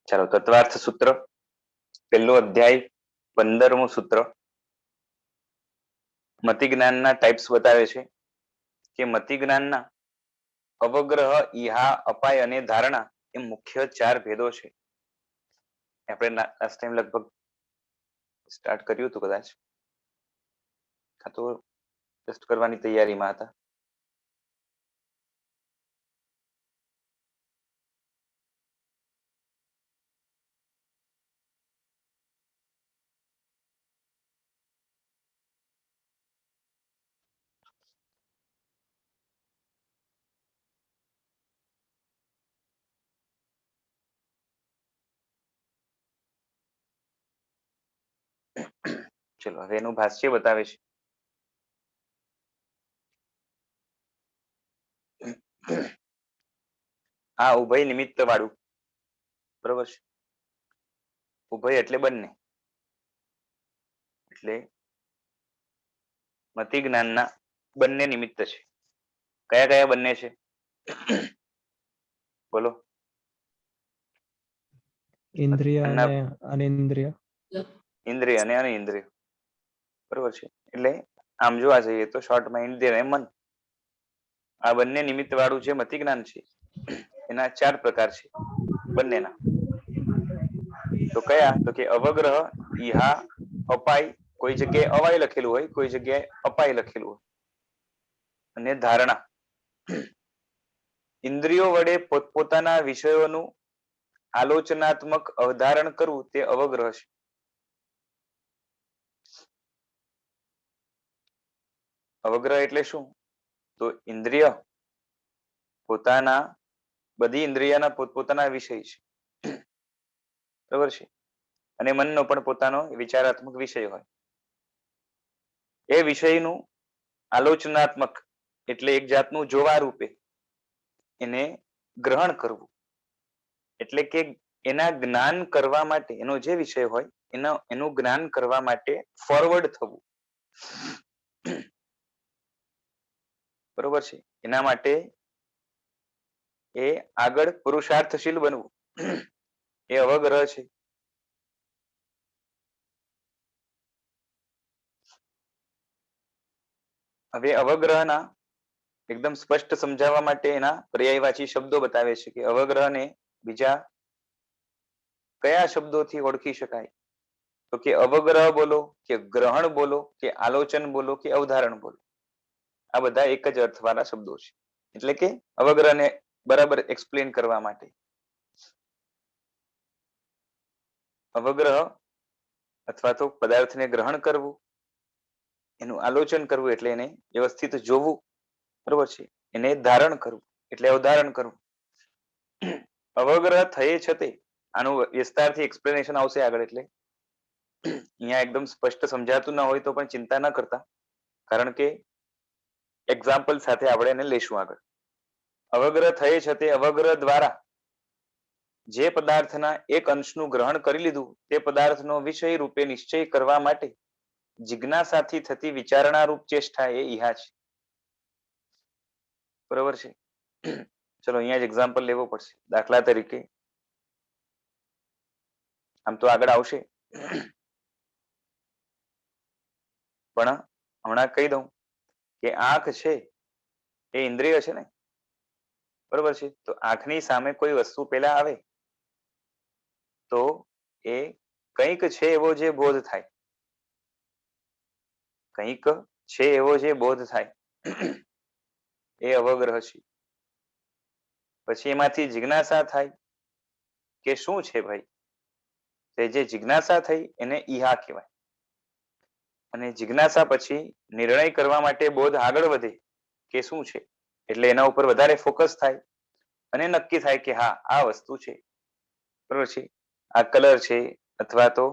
ચાલો તત્વાર્થ સૂત્ર પહેલો અધ્યાય 15મું સૂત્ર મતિ જ્ઞાનના ટાઈપ્સ બતાવે છે કે મતિ જ્ઞાનના અવગ્રહ, ઈહા, અપાય અને ધારણા એ મુખ્ય 4 ભેદો છે. આપણે લાસ્ટ ટાઈમ લગભગ સ્ટાર્ટ કર્યું હતું કદાચ, કાં તો ટેસ્ટ કરવાની તૈયારીમાં હતા. ચલો હવે એનું ભાષ્ય બતાવે છે. આ ઉભય નિમિત્ત વાળું, બરોબર છે. ઉભય એટલે બંને, એટલે મતિ જ્ઞાનના બંને નિમિત્ત છે. કયા કયા બંને છે બોલો? ઇન્દ્રિય અને અનિન્દ્રિય. ઇન્દ્રિય અને અનિન્દ્રિય, બરોબર છે. એટલે આમ જોવા જઈએ તો શોર્ટમાં ઇન્દ્રિય અને મન, આ બંને નિમિત્ત વાળું જે મતિ જ્ઞાન છે એના 4 પ્રકાર છે બંનેના. તો કયા? તો કે અવગ્રહ, ઈહા, અપાય, કોઈ જગ્યાએ અવાય લખેલું હોય, કોઈ જગ્યાએ અપાય લખેલું હોય, અને ધારણા. ઇન્દ્રિયો વડે પોતપોતાના વિષયોનું આલોચનાત્મક અવધારણ કરવું તે અવગ્રહ છે. અવગ્રહ એટલે શું? તો ઇન્દ્રિય પોતાના, બધી ઇન્દ્રિયના પોતપોતાના વિષય છે, બરોબર છે. અને મનનો પણ પોતાનો વિચારાત્મક વિષય હોય. એ વિષયનું આલોચનાત્મક એટલે એક જાતનું જોવા રૂપે એને ગ્રહણ કરવું, એટલે કે એના જ્ઞાન કરવા માટે, એનો જે વિષય હોય એનું જ્ઞાન કરવા માટે ફોરવર્ડ થવું, બરોબર છે. એના માટે એ આગળ પુરુષાર્થશીલ બનવું, એ અવગ્રહ છે. હવે અવગ્રહના એકદમ સ્પષ્ટ સમજાવવા માટે એના પર્યાયવાચી શબ્દો બતાવે છે કે અવગ્રહને બીજા કયા શબ્દોથી ઓળખી શકાય? તો કે અવગ્રહ બોલો, કે ગ્રહણ બોલો, કે આલોચન બોલો, કે અવધારણ બોલો, આ બધા એક જ અર્થવાળા શબ્દો છે. એટલે કે અવગ્રહને બરાબર એક્સપ્લેન કરવા માટે. અવગ્રહ અથવા તો પદાર્થને ગ્રહણ કરવું, એનું આલોચન કરવું એટલે એને વ્યવસ્થિત જોવું, બરોબર છે. એને ધારણ કરવું એટલે અવધારણ કરવું. અવગ્રહ થયે છતે, આનું વિસ્તારથી એક્સપ્લેનેશન આવશે આગળ, એટલે અહીંયા એકદમ સ્પષ્ટ સમજાતું ના હોય તો પણ ચિંતા ન કરતા, કારણ કે એક્ઝામ્પલ સાથે આપણે એને લઈશું આગળ. અવગ્રહ થયે છતે અવગ્રહ દ્વારા જે પદાર્થના એક અંશનું ગ્રહણ કરી લીધું તે પદાર્થનો વિષય રૂપે નિશ્ચય કરવા માટે જિજ્ઞાસાથી થતી વિચારણા રૂપ ચેષ્ટા એ ઈહા છે, બરોબર છે. ચલો અહીંયા જ એક્ઝામ્પલ લેવો પડશે. દાખલા તરીકે, આમ તો આગળ આવશે પણ હમણાં કહી દઉં કે આંખ છે એ ઇન્દ્રિય છે ને, બરોબર છે. તો આંખની સામે કોઈ વસ્તુ પેલા આવે તો એ કંઈક છે એવો જે બોધ થાય, કંઈક છે એવો જે બોધ થાય, એ અવગ્રહ છે. પછી એમાંથી જિજ્ઞાસા થાય કે શું છે ભાઈ, તે જે જિજ્ઞાસા થઈ એને ઈહા કહેવાય. અને જિજ્ઞાસા પછી નિર્ણય કરવા માટે બોધ આગળ વધે કે શું છે, એટલે એના ઉપર વધારે ફોકસ થાય અને નક્કી થાય કે હા આ વસ્તુ છે, બરોબર છે. આ કલર છે, અથવા તો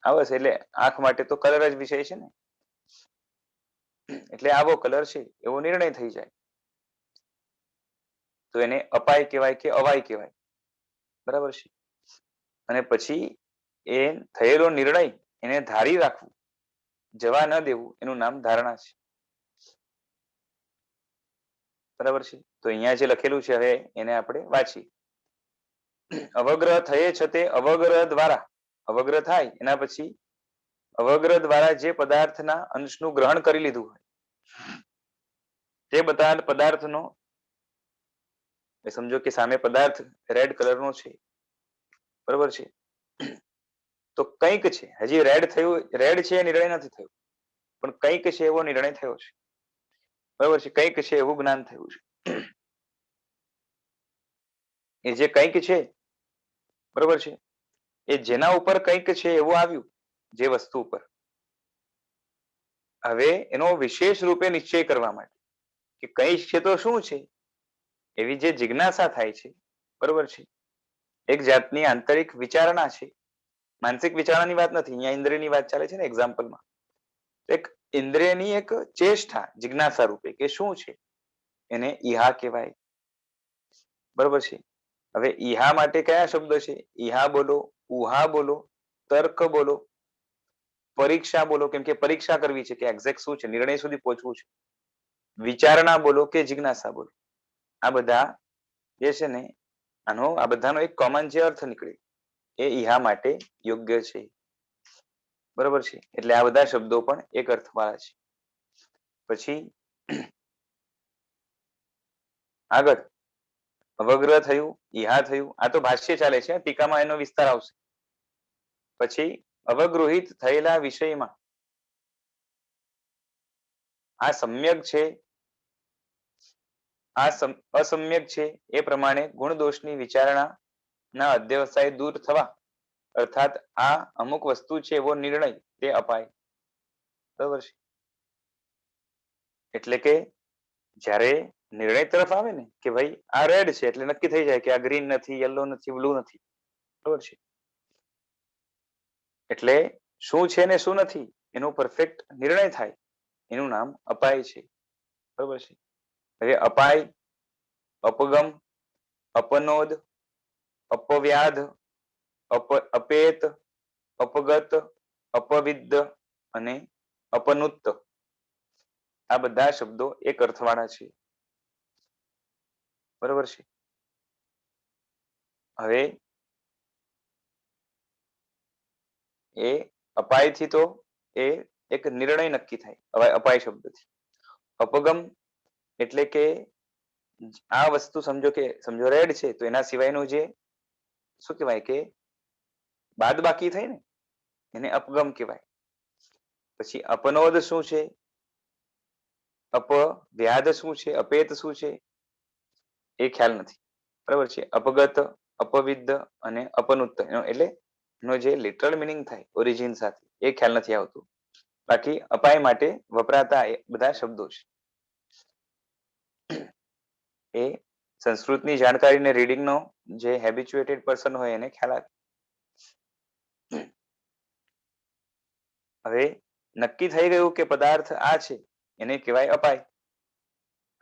આવે છે, એટલે આંખ માટે તો કલર જ વિષય છે ને, એટલે આવો કલર છે એવો નિર્ણય થઈ જાય, તો એને અપાય કહેવાય કે અવાય કહેવાય, બરાબર છે. અને પછી એ થયેલો નિર્ણય એને ધારી રાખવું, જવા ન દેવું, એનું નામ ધારણા છે, બરાબર છે. તો અહીંયા જે લખેલું છે હવે એને આપણે વાંચીએ. અવગ્રહ થયે છતે અવગ્રહ દ્વારા અવગ્રહ થાય એના પછી અવગ્રહ દ્વારા જે પદાર્થના અંશનું ગ્રહણ કરી લીધું હોય તે બધા પદાર્થનો સમજો કે સામે પદાર્થ રેડ કલરનો છે, બરોબર છે, તો કંઈક છે, હજી રેડ છે એ નિર્ણય નથી થયો, પણ કંઈક છે એવો નિર્ણય થયો છે, બરોબર છે, કંઈક છે એવું જ્ઞાન થયું છે. એ જે કંઈક છે, બરોબર છે, એ જેના ઉપર કંઈક છે એવું આવ્યું, જે વસ્તુ ઉપર, હવે એનો વિશેષ રૂપે નિશ્ચય કરવા માટે કે કંઈક છે તો શું છે, એવી જે જિજ્ઞાસા થાય છે, બરોબર છે, એક જાતની આંતરિક વિચારણા છે, માનસિક વિચારણાની વાત નથી, અહીંયા ઇન્દ્રિયની વાત ચાલે છે ને એક્ઝામ્પલમાં, એક ઇન્દ્રિયની એક ચેષ્ટા જિજ્ઞાસા રૂપે કે શું છે, એને ઈહા કહેવાય, બરોબર છે. હવે ઈહા માટે કયા શબ્દ છે? ઈહા બોલો, ઉહા બોલો, તર્ક બોલો, પરીક્ષા બોલો, કેમ કે પરીક્ષા કરવી છે કે એક્ઝેક્ટ શું છે, નિર્ણય સુધી પહોંચવું છે, વિચારણા બોલો કે જિજ્ઞાસા બોલો, આ બધા જે છે ને આ બધાનો એક કોમન જે અર્થ નીકળે એ ઈહા માટે યોગ્ય છે, બરોબર છે, એટલે આ બધા શબ્દો પણ એક અર્થવાળા છે. પછી આગળ અવગ્રહ થયું, ઈહા થયું, આ તો ભાષ્ય ચાલે છે, ટીકામાં એનો વિસ્તાર આવશે. પછી અવગૃહિત થયેલા વિષયમાં આ સમ્યક છે, આ અસમ્યક છે, એ પ્રમાણે ગુણ દોષની વિચારણા ના અધ્યવસાય દૂર થવા, અર્થાત આ અમુક વસ્તુ છે એવો નિર્ણય તે અપાય, બરોબર છે. એટલે કે જ્યારે નિર્ણય તરફ આવે ને કે ભાઈ આ રેડ છે એટલે નક્કી થઈ જાય કે આ ગ્રીન નથી, યલો નથી, બ્લુ નથી, બરોબર છે, એટલે શું છે ને શું નથી એનો પરફેક્ટ નિર્ણય થાય, એનું નામ અપાય છે, બરોબર છે. હવે અપાય, અપગમ, અપનોદ, અપવ્યાધ, અપેત, અપગત, અપવિદ્ધ અને અપનુત્ત, આ બધા શબ્દો એક અર્થવાળા છે, બરોબર છે. હવે એ અપાયથી તો એ એક નિર્ણય નક્કી થાય, હવે અપાય શબ્દથી. અપગમ એટલે કે આ વસ્તુ સમજો રેડ છે તો એના સિવાયનું જે શું કહેવાય કે બાદ બાકી થાય ને એને અપગમ કહેવાય. પછી અપનોદ શું છે, અપવ્યાધ શું છે, અપેત શું છે એ ખ્યાલ નથી, બરાબર છે. અપગત, અપવિદ્ધ અને અપનુત્ત એટલે એનો જે લિટરલ મિનિંગ થાય ઓરિજિન સાથે એ ખ્યાલ નથી આવતું. બાકી અપાય માટે વપરાતા એ બધા શબ્દો છે એ સંસ્કૃતની જાણકારી ને રીડિંગ નો જે હેબિચ્યુએટેડ પર્સન હોય એને ખ્યાલ આવે. હવે નક્કી થઈ ગયું કે પદાર્થ આ છે એને કહેવાય અપાય.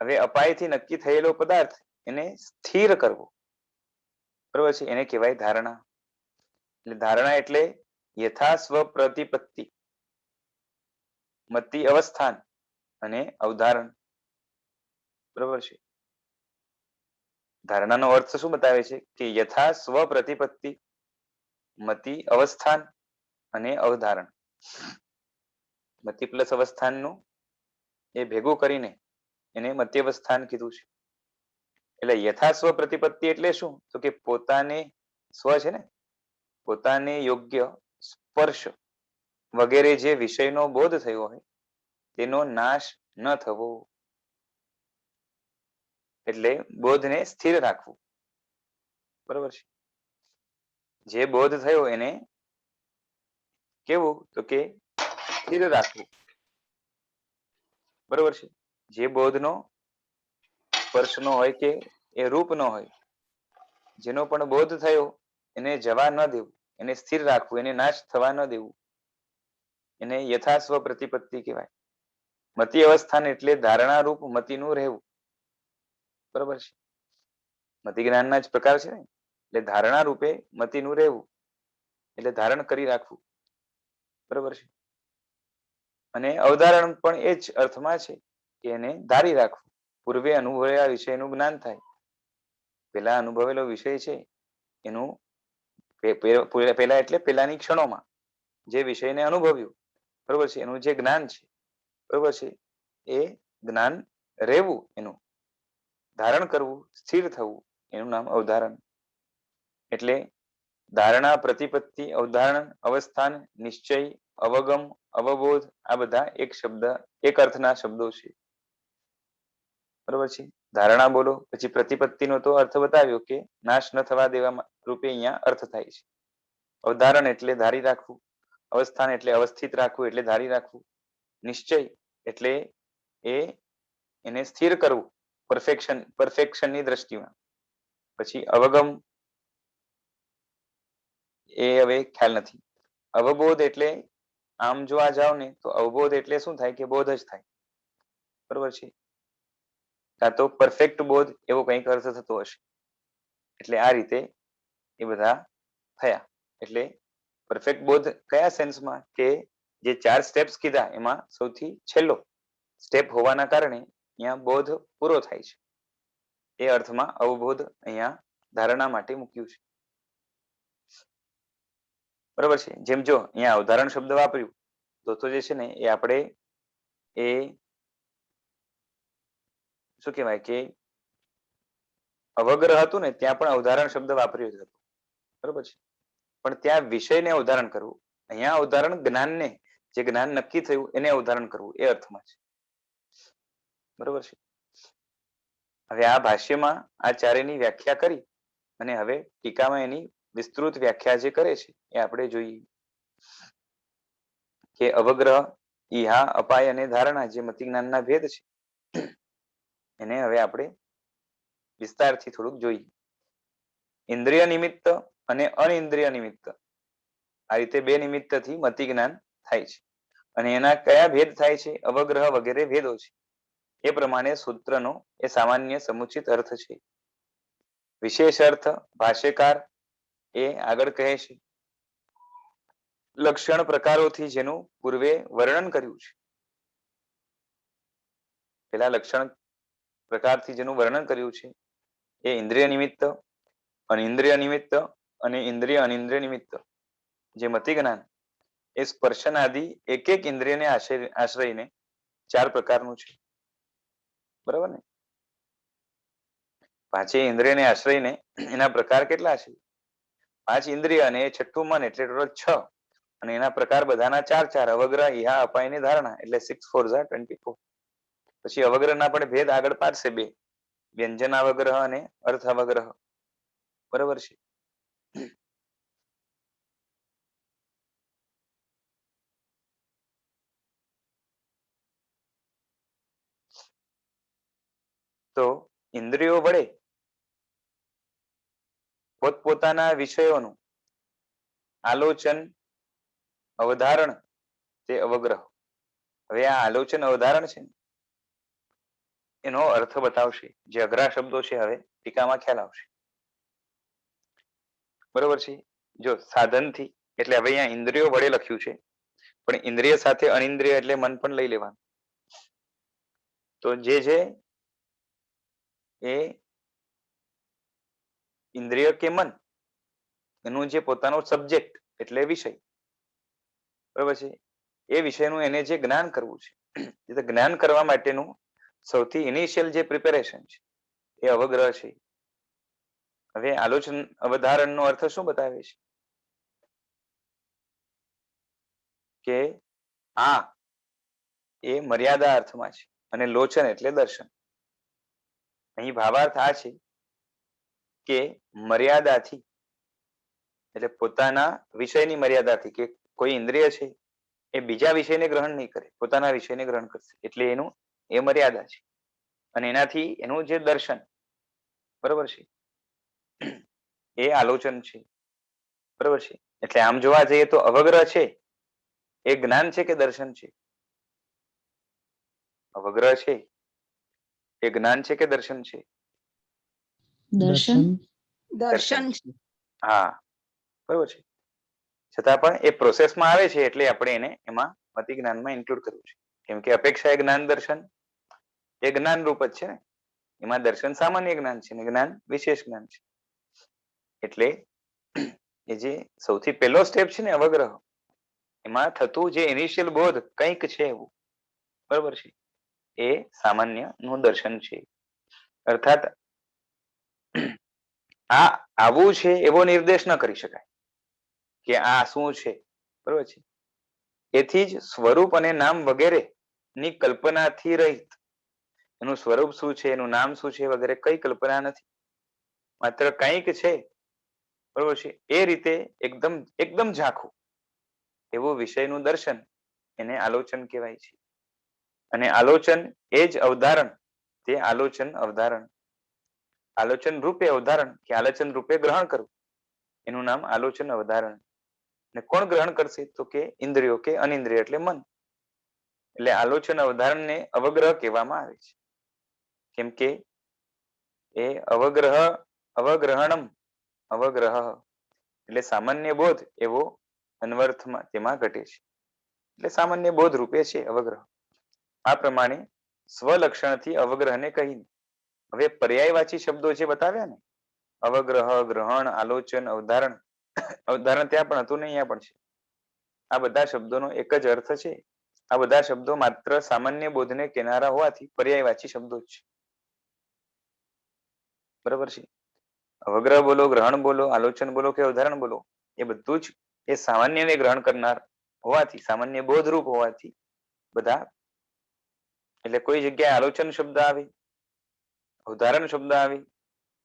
હવે અપાય થી નક્કી થયેલો પદાર્થ એને સ્થિર કરવો, બરોબર છે, એને કહેવાય ધારણા. એટલે ધારણા એટલે યથા સ્વ પ્રતિપત્તિ, મતિ અવસ્થાન અને અવધારણ, બરોબર છે. ધારણાનો અર્થ શું બતાવે છે કે યથા સ્વ પ્રતિપત્તિ, મતિ અવસ્થાન અને અવધારણ. મતિ પ્લસ અવસ્થાનનું એ ભેગું કરીને એને મધ્યવસ્થાન કીધું છે. એટલે યથા સ્વ પ્રતિપત્તિ એટલે શું, તો કે પોતાને સ્વ છે ને પોતાને યોગ્ય સ્પર્શ વગેરે જે વિષયનો બોધ થયો હોય તેનો નાશ ન થવો, એટલે બોધને સ્થિર રાખવું, બરોબર છે. જે બોધ થયો એને કેવું, તો કે સ્થિર રાખવું, બરોબર છે. જે બોધનો સ્પર્શ નો હોય કે એ રૂપ નો હોય, જેનો પણ બોધ થયો એને જવા ન દેવું, એને સ્થિર રાખવું, એને નાશ થવા ન દેવું, એને યથા સ્વ પ્રતિપત્તિ કહેવાય. મતિ અવસ્થાન એટલે ધારણા રૂપ મતિનું રહેવું, બરોબર છે. મતિ જ્ઞાનના જ પ્રકાર છે ને, એટલે ધારણા રૂપે મતિનું રહેવું એટલે ધારણ કરી રાખવું, બરોબર છે. અને અવધારણ પણ એ જ અર્થમાં છે કે એને ધારી રાખવું, પૂર્વે અનુભવેલા વિષયનું જ્ઞાન થાય. પેલા અનુભવેલો વિષય છે એનું પેલા એટલે પેલાની ક્ષણોમાં જે વિષયને અનુભવ્યું, બરોબર છે, એનું જે જ્ઞાન છે, બરોબર છે, એ જ્ઞાન રહેવું, એનું ધારણ કરવું, સ્થિર થવું, એનું નામ અવધારણ. એટલે ધારણા, પ્રતિપત્તિ, અવધારણ, અવસ્થાન, નિશ્ચય, અવગમ, અવબોધ આ બધા એક શબ્દ, એક અર્થના શબ્દો છે, બરોબર છે. ધારણા બોલો, પછી પ્રતિપત્તિનો તો અર્થ બતાવ્યો કે નાશ ન થવા દેવા રૂપે અહીંયા અર્થ થાય છે. અવધારણ એટલે ધારી રાખવું, અવસ્થાન એટલે અવસ્થિત રાખવું, એટલે ધારી રાખવું, નિશ્ચય એટલે એને સ્થિર કરવું, પરફેક્શનની દ્રષ્ટિમાં. પછી અવગમ એ હવે ખ્યાલ નથી. અવબોધ એટલે આમ જોવા જાવ ને તો અવબોધ એટલે શું થાય કે બોધ જ થાય, બરોબર છે, કાં તો પરફેક્ટ બોધ એવો કંઈક અર્થ થતો હશે. એટલે આ રીતે એ બધા થયા. એટલે પરફેક્ટ બોધ કયા સેન્સમાં કે જે 4 સ્ટેપ્સ કીધા એમાં સૌથી છેલ્લો સ્ટેપ હોવાના કારણે અહીંયા બોધ પૂરો થાય છે. એ અર્થમાં અવબોધ અહીંયા ધારણા માટે મૂક્યું છે, બરોબર છે. જેમ જો અહીંયા અવધારણ શબ્દ વાપર્યું તો જે છે ને એ આપણે એ શું કહેવાય કે અવગ્રહ હતું ને ત્યાં પણ અવધારણ શબ્દ વાપર્યો જ હતો, બરોબર છે, પણ ત્યાં વિષયને અવધારણ કરવું, અહીંયા અવધારણ જ્ઞાનને, જે જ્ઞાન નક્કી થયું એને અવધારણ કરવું, એ અર્થમાં છે, બરોબર છે. હવે આ ભાષ્યમાં આ ચારેયની વ્યાખ્યા કરી અને હવે ટીકામાં એની વિસ્તૃત વ્યાખ્યા જે કરે છે એ આપણે જોઈએ કે અવગ્રહ, ઈહા, અપાય અને ધારણા જે મતિ જ્ઞાનના ભેદ છે એને હવે આપણે વિસ્તારથી થોડુંક જોઈએ. ઇન્દ્રિય નિમિત્ત અને અનિન્દ્રિય નિમિત્ત, આ રીતે બે નિમિત્તથી મતિ જ્ઞાન થાય છે અને એના કયા ભેદ થાય છે, અવગ્રહ વગેરે ભેદો છે. એ પ્રમાણે સૂત્રનો એ સામાન્ય સમુચિત અર્થ છે. વિશેષ અર્થ ભાષ્યકાર એ આગળ કહે છે લક્ષણ પ્રકારોથી જેનું પૂર્વે વર્ણન કર્યું છે. પેલા લક્ષણ પ્રકારથી જેનું વર્ણન કર્યું છે એ ઇન્દ્રિય નિમિત્ત, અનિન્દ્રિય નિમિત્ત અને ઇન્દ્રિય અનિન્દ્રિય નિમિત્ત જે મતિ જ્ઞાન એ સ્પર્શનાદિ એક એક ઇન્દ્રિયને આશ્રયને 4 પ્રકારનું છે, બરાબર ને. પાંચે ઇન્દ્રિયને આશ્રયને એના પ્રકાર કેટલા છે? 5 ઇન્દ્રિય અને છઠ્ઠું મન એટલે ટોટલ 6 અને એના પ્રકાર બધાના 4 4, અવગ્રહ, ઈહા, અપાય ને ધારણા એટલે 6 4 24. પછી અવગ્રહના પણ ભેદ આગળ પાડશે, 2, વ્યંજન અવગ્રહ અને અર્થ અવગ્રહ, બરાબર છે. તો ઇન્દ્રિયો વડે પોતપોતાના વિષયોનું આલોચન, અવધારણ તે અવગ્રહ. હવે આ આલોચન અવધારણ છે એનો અર્થ બતાવશે, જે અઘરા શબ્દો છે હવે ટીકામાં ખ્યાલ આવશે, બરોબર છે. જો સાધનથી એટલે હવે અહીંયા ઇન્દ્રિયો વડે લખ્યું છે પણ ઇન્દ્રિય સાથે અનિન્દ્રિય એટલે મન પણ લઈ લેવાનું. તો જે એ ઇન્દ્રિય કે મન એનું જે પોતાનો સબ્જેક્ટ એટલે વિષય, બરોબર છે, એ વિષયનું એને જે જ્ઞાન કરવું છે, જ્ઞાન કરવા માટેનું સૌથી ઇનિશિયલ જે પ્રિપેરેશન છે એ અવગ્રહ છે. હવે આલોચન અવધારણનો અર્થ શું બતાવે છે કે આ એ મર્યાદા અર્થમાં છે અને લોચન એટલે દર્શન. અહીં ભાવાર્થ આ છે કે મર્યાદાથી એટલે પોતાના વિષયની મર્યાદાથી, કે કોઈ ઇન્દ્રિય છે એ બીજા વિષયને ગ્રહણ નહીં કરે, પોતાના વિષયને ગ્રહણ કરશે, એટલે એનું એ મર્યાદા છે અને એનાથી એનું જે દર્શન, બરોબર છે, એ આલોચન છે, બરોબર છે. એટલે આમ જોવા જઈએ તો અવગ્રહ છે એ જ્ઞાન છે કે દર્શન છે? અવગ્રહ છે એ જ્ઞાન છે કે દર્શન છે? દર્શન. દર્શન. હા, બરોબર છે. છતાં પણ એ પ્રોસેસમાં આવે છે એટલે આપણે એને એમાં મતિ જ્ઞાનમાં ઇન્ક્લુડ કરવું છે, કેમ કે અપેક્ષા એ જ્ઞાન દર્શન એ જ્ઞાન રૂપ જ છે ને. એમાં દર્શન સામાન્ય જ્ઞાન છે ને જ્ઞાન વિશેષ જ્ઞાન છે. એટલે એ જે સૌથી પહેલો સ્ટેપ છે ને અવગ્રહ, એમાં થતું જે ઇનિશિયલ બોધ કંઈક છે એવું, બરોબર છે, એ સામાન્ય નું દર્શન છે. અર્થાત આ આવું છે એવો નિર્દેશ ન કરી શકાય કે આ શું છે, બરોબર છે. એથી જ સ્વરૂપ અને નામ વગેરે ની કલ્પનાથી રહિત, એનું સ્વરૂપ શું છે, એનું નામ શું છે વગેરે કઈ કલ્પના નથી, માત્ર કંઈક છે, બરોબર છે, એ રીતે એકદમ એકદમ ઝાંખું એવું વિષયનું દર્શન, એને આલોચન કહેવાય છે. અને આલોચન એ જ અવધારણ, તે આલોચન અવધારણ, આલોચન રૂપે અવધારણ કે આલોચન રૂપે ગ્રહણ કરવું, એનું નામ આલોચન અવધારણ. ને કોણ ગ્રહણ કરશે? તો કે ઇન્દ્રિયો કે અનિન્દ્રિય એટલે મન. એટલે આલોચન અવધારણને અવગ્રહ કહેવામાં આવે છે. કેમ કે એ અવગ્રહણમ, અવગ્રહ એટલે સામાન્ય બોધ એવો અન્વર્થમાં તેમાં ઘટે છે. એટલે સામાન્ય બોધ રૂપે છે અવગ્રહ. આ પ્રમાણે સ્વલક્ષણથી અવગ્રહને કહીને હવે પર્યાયવાચી શબ્દો જે બતાવ્યા ને, અવગ્રહ, ગ્રહણ, આલોચન, અવધારણ, અવધારણ ત્યાં પણ હતું ને અહીંયા પણ છે. આ બધા શબ્દોનો એક જ અર્થ છે. આ બધા શબ્દો માત્ર સામાન્ય બોધને કહેનારા હોવાથી પર્યાયવાચી શબ્દો જ છે, બરાબર છે. અવગ્રહ બોલો, ગ્રહણ બોલો, આલોચન બોલો કે અવધારણ બોલો, એ બધું જ એ સામાન્યને ગ્રહણ કરનાર હોવાથી, સામાન્ય બોધરૂપ હોવાથી બધા, એટલે કોઈ જગ્યાએ આલોચન શબ્દ આવે, ઉદાહરણ શબ્દ આવી,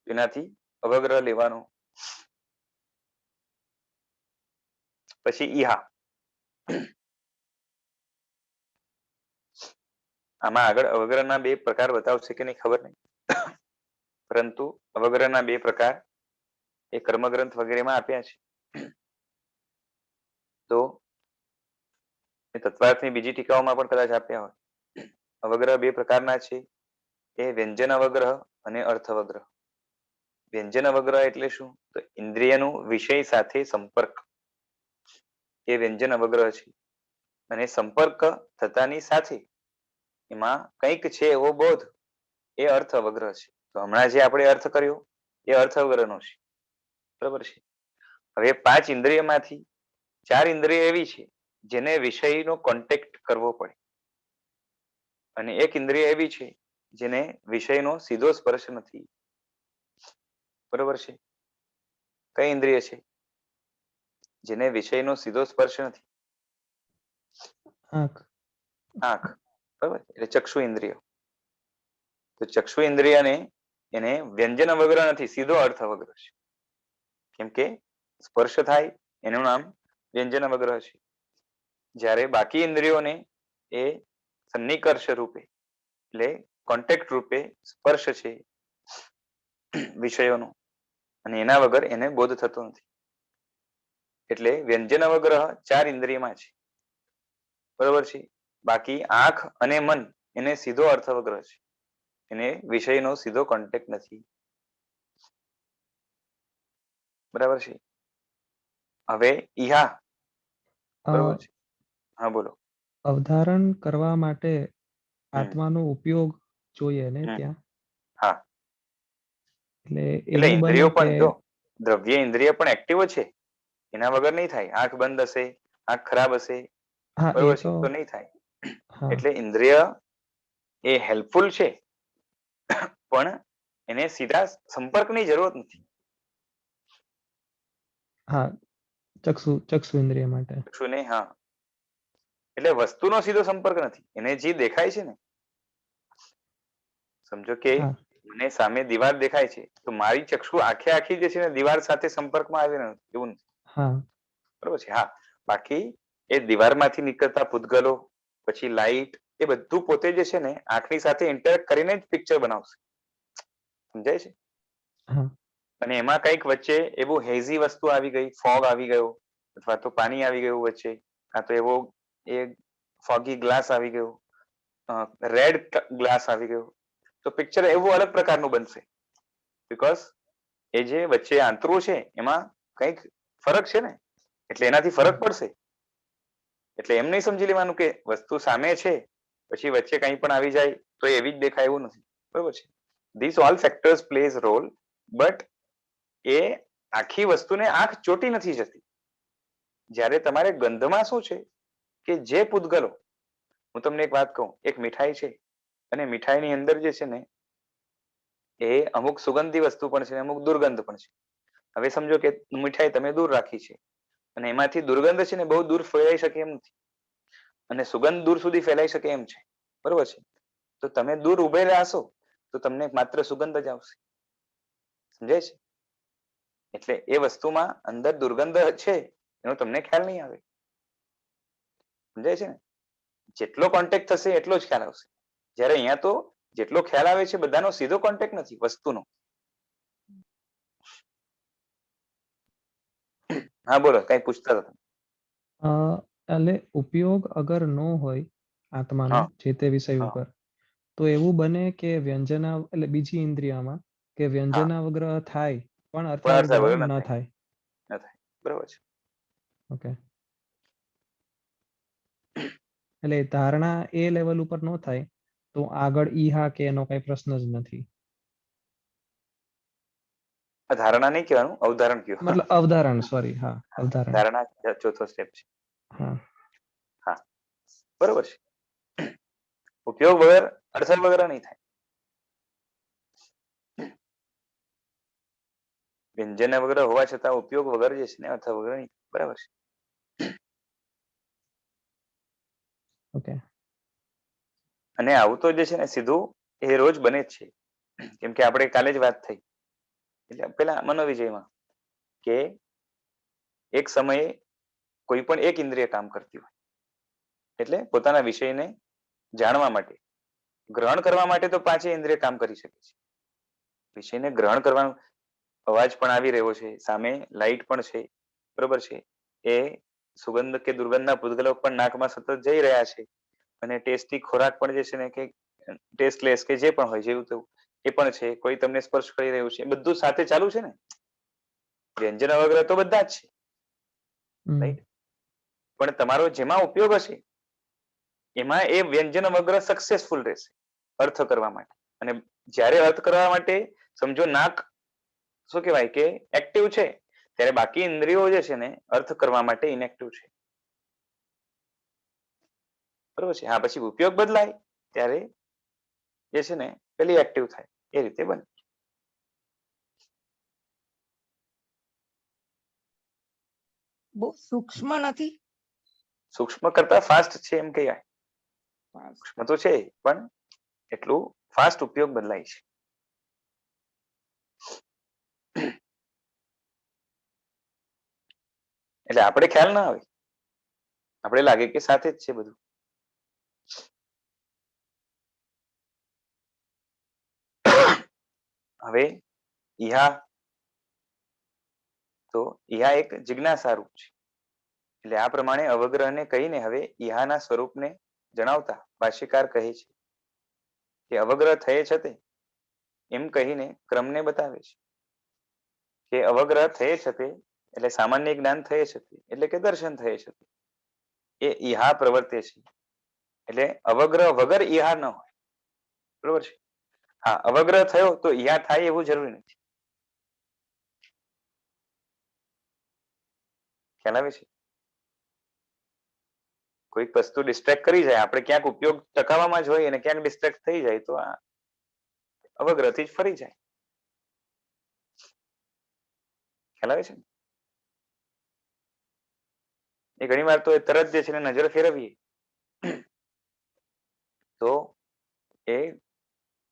એનાથી અવગ્રહ લેવાનો. પછી ઈહા, આમાં આગળ અવગ્રહના બે પ્રકાર બતાવશે કે નહીં ખબર નહીં, પરંતુ અવગ્રહના બે પ્રકાર એ કર્મગ્રંથ વગેરેમાં આપ્યા છે. તો એ તત્વાર્થની બીજી ટીકાઓમાં પણ કદાચ આપ્યા હોય. અવગ્રહ બે પ્રકારના છે, એ વ્યંજન અવગ્રહ અને અર્થ અવગ્રહ. વ્યંજન અવગ્રહ એટલે શું? તો ઇન્દ્રિયનું વિષય સાથે સંપર્ક, એ વ્યંજન અવગ્રહ છે. અને સંપર્ક થતાની સાથે એમાં કંઈક છે એવો બોધ, એ અર્થ અવગ્રહ છે. તો હમણાં જે આપણે અર્થ કર્યો એ અર્થ અવગ્રહનો છે, બરાબર છે. હવે 5 ઇન્દ્રિયમાંથી 4 ઇન્દ્રિય એવી છે જેને વિષયનો કોન્ટેક્ટ કરવો પડે, અને એક ઇન્દ્રિય એવી છે જેને વિષયનો સીધો સ્પર્શ નથી, બરોબર છે. કઈ ઇન્દ્રિય છે જેને વિષયનો સીધો સ્પર્શ નથી? આંખ. આંખ, બરાબર, એટલે ચક્ષુ ઇન્દ્રિય. તો ચક્ષુ ઇન્દ્રિયને એને વ્યંજન અવગ્રહ નથી, સીધો અર્થ અવગ્રહ છે. કેમ કે સ્પર્શ થાય એનું નામ વ્યંજન અવગ્રહ છે. જ્યારે બાકી ઇન્દ્રિયોને એ સન્નિકર્ષ રૂપે, એટલે કોન્ટેક્ટ રૂપે સ્પર્શ છે વિષયોનો, અને એના વગર એને બોધ થતો નથી. એટલે વ્યંજન અવગ્રહ 4 ઇન્દ્રિયમાં છે, બરોબર છે. બાકી આંખ અને મન એને સીધો અર્થ અવગ્રહ છે, એને વિષયનો સીધો કોન્ટેક્ટ નથી, બરાબર છે. હવે ઈહા, બરોબર છે. હા બોલો. અવધારણ કરવા માટે હમ આત્માનો ઉપયોગ જોઈએ ને હમ ત્યાં, હા, એટલે એટલે એવું બને ઇન્દ્રિયો કે પણ જો દ્રવ્ય ઇન્દ્રિય પણ એક્ટિવ છે, એના વગર નહીં થાય. આંખ બંધ હશે, આંખ ખરાબ હશે, હા એ બરોબર છે, તો નહીં થાય. હા એટલે ઇન્દ્રિય એ હેલ્પફુલ છે, પણ એને સીધા સંપર્કની જરૂરત નથી. હા, ચક્ષુ ઇન્દ્રિય માટે. શું નહીં? હા, એટલે વસ્તુનો સીધો સંપર્ક નથી, એને જે દેખાય છે ને, સમજો કે હા મને સામે દીવાલ દેખાય છે, તો મારી ચક્ષુ આખે આખી જે છે ને દીવાલ સાથે સંપર્કમાં આવી નથી, એવું નથી, હા બરોબર છે. હા, બાકી એ દીવારમાંથી નીકળતા પૂતગલો, પછી લાઈટ, એ બધું પોતે જે છે ને આંખની સાથે ઇન્ટરેક્ટ કરીને જ પિક્ચર બનાવશે, સમજાય છે. હા અને એમાં કંઈક વચ્ચે એવું હેઝી વસ્તુ આવી ગઈ, ફોગ આવી ગયો, અથવા તો પાણી આવી ગયું વચ્ચે, કાં તો એવો એ ફોગી ગ્લાસ આવી ગયો, રેડ ગ્લાસ આવી ગયો, તો પિક્ચર એવું અલગ પ્રકારનું બનશે. બીકોઝ એ જે વચ્ચે આંતરું છે એમાં કંઈક ફરક છે ને, એટલે એનાથી ફરક પડશે. એટલે એમ નહીં સમજી લેવાનું કે વસ્તુ સામે છે પછી વચ્ચે કંઈ પણ આવી જાય તો એવી જ દેખાય, એવું નથી, બરોબર છે. This all factors plays role, but એ આખી વસ્તુને આંખ ચોટી નથી જતી. જ્યારે તમારે ગંધમાં શું છે કે જે પૂતગલો, હું તમને એક વાત કહું, એક મીઠાઈ છે અને મીઠાઈની અંદર જે છે ને એ અમુક સુગંધી વસ્તુ પણ છે, અમુક દુર્ગંધ પણ છે. હવે સમજો કે મીઠાઈ તમે દૂર રાખી છે અને એમાંથી દુર્ગંધ છે ને બહુ દૂર ફેલાઈ શકે એમ નથી અને સુગંધ દૂર સુધી ફેલાઈ શકે એમ છે, બરોબર છે. તો તમે દૂર ઉભેલા હશો તો તમને માત્ર સુગંધ જ આવશે, સમજાય છે? એટલે એ વસ્તુમાં અંદર દુર્ગંધ છે એનો તમને ખ્યાલ નહીં આવે, સમજાય છે ને? જેટલો કોન્ટેક્ટ થશે એટલો જ ખ્યાલ આવશે. જ્યારે અહીંયા તો જેટલો ખ્યાલ આવે છે બધાનો સીધો કોન્ટેક્ટ નથી વસ્તુનો. હા બોલો, કઈ પૂછતા હતા? એટલે ઉપયોગ અગર ન હોય આત્માનો હા જે તે વિષય હા ઉપર, તો એવું બને કે વ્યંજના એટલે બીજી ઇન્દ્રિયમાં કે હા વ્યંજનાવગ્રહ થાય પણ પણ અર્થ અર્થાવગ્રહ વગર ન ન થાય, થાય. ન થાય, બરોબર છે. ઓકે, એટલે ધારણા એ લેવલ ઉપર ન થાય તો આગળ ઈહા કે એનો કઈ પ્રશ્ન જ નથી. ધારણા નહીં કહેવાનું, અવધારણ કયો. મતલબ અવધારણ, સોરી, હા, હા, અવધારણ. ધારણા ચોથો સ્ટેપ છે. હા, હા, બરોબર છે. ઉપયોગ વગર અર્થ વગર નહીં થાય. વ્યંજન વગર હોવા છતાં ઉપયોગ વગર જે છે ને અર્થ વગર નહીં, બરાબર છે. ઓકે. અને આવું તો જે છે ને સીધું એ રોજ બને જ છે. કેમ કે આપણે કાલે જ વાત થઈ એટલે પેલા મનોવિજયમાં કે એક સમયે કોઈ પણ એક ઇન્દ્રિય કામ કરતી હોય એટલે પોતાના વિષયને જાણવા માટે, ગ્રહણ કરવા માટે તો પાંચે ઇન્દ્રિય કામ કરી શકે છે. વિષયને ગ્રહણ કરવાનો અવાજ પણ આવી રહ્યો છે, સામે લાઈટ પણ છે, બરોબર છે. એ સુગંધ કે દુર્ગંધના પૂતગલો પણ નાકમાં સતત જઈ રહ્યા છે અને ટેસ્ટી ખોરાક પણ જે છે ને કે ટેસ્ટલેસ કે જે પણ હોય જેવું તેવું એ પણ છે, કોઈ તમને સ્પર્શ કરી રહ્યું છે, બધું સાથે ચાલુ છે ને. વ્યંજન વગેરે તો બધા જ છે, રાઈટ? પણ તમારો જેમાં ઉપયોગ હશે એમાં એ વ્યંજન વગર સક્સેસફુલ રહેશે અર્થ કરવા માટે. અને જ્યારે અર્થ કરવા માટે સમજો નાક શું કહેવાય કે એક્ટિવ છે, ત્યારે બાકી ઇન્દ્રિયો જે છે ને અર્થ કરવા માટે ઇનએક્ટિવ છે, બરોબર છે. હા, પછી ઉપયોગ બદલાય ત્યારે જે છે ને પેલી એક્ટિવ થાય, એ રીતે બને. બહુ સૂક્ષ્મ નથી. સૂક્ષ્મ કરતા ફાસ્ટ છે એમ કહેવાય. સૂક્ષ્મ તો છે પણ એટલું ફાસ્ટ ઉપયોગ બદલાય છે. એટલે આપણે ખ્યાલ ના આવે, આપણે લાગે કે સાથે જ છે બધું. હવે ઈહા તો ઈહા એક જિજ્ઞાસા રૂપ છે. એટલે આ પ્રમાણે અવગ્રહને કહીને હવે ઈહાના સ્વરૂપને જણાવતા ભાષ્યકાર કહે છે કે અવગ્રહ થયે છતે એમ કહીને ક્રમને બતાવે છે કે અવગ્રહ થયે છતે એટલે સામાન્ય જ્ઞાન થયે છતે એટલે કે દર્શન થયે છતે એ ઈહા પ્રવર્તે છે. એટલે અવગ્રહ વગર ઈહા ન હોય, બરોબર છે. હા, અવગ્રહ થયો તો ઈહા થાય એવું જરૂરી નથી. ખ્યાલ આવે છે? કોઈક વસ્તુ ડિસ્ટ્રેક્ટ કરી જાય, આપણે ક્યાંક ઉપયોગ ટકાવવામાં જ હોય અને ક્યાંક ડિસ્ટ્રેક્ટ થઈ જાય તો આ અવગ્રહથી જ ફરી જાય. ખ્યાલ આવે છે? એ ઘણી વાર તો એ તરત જે છે ને નજર ફેરવીએ તો એ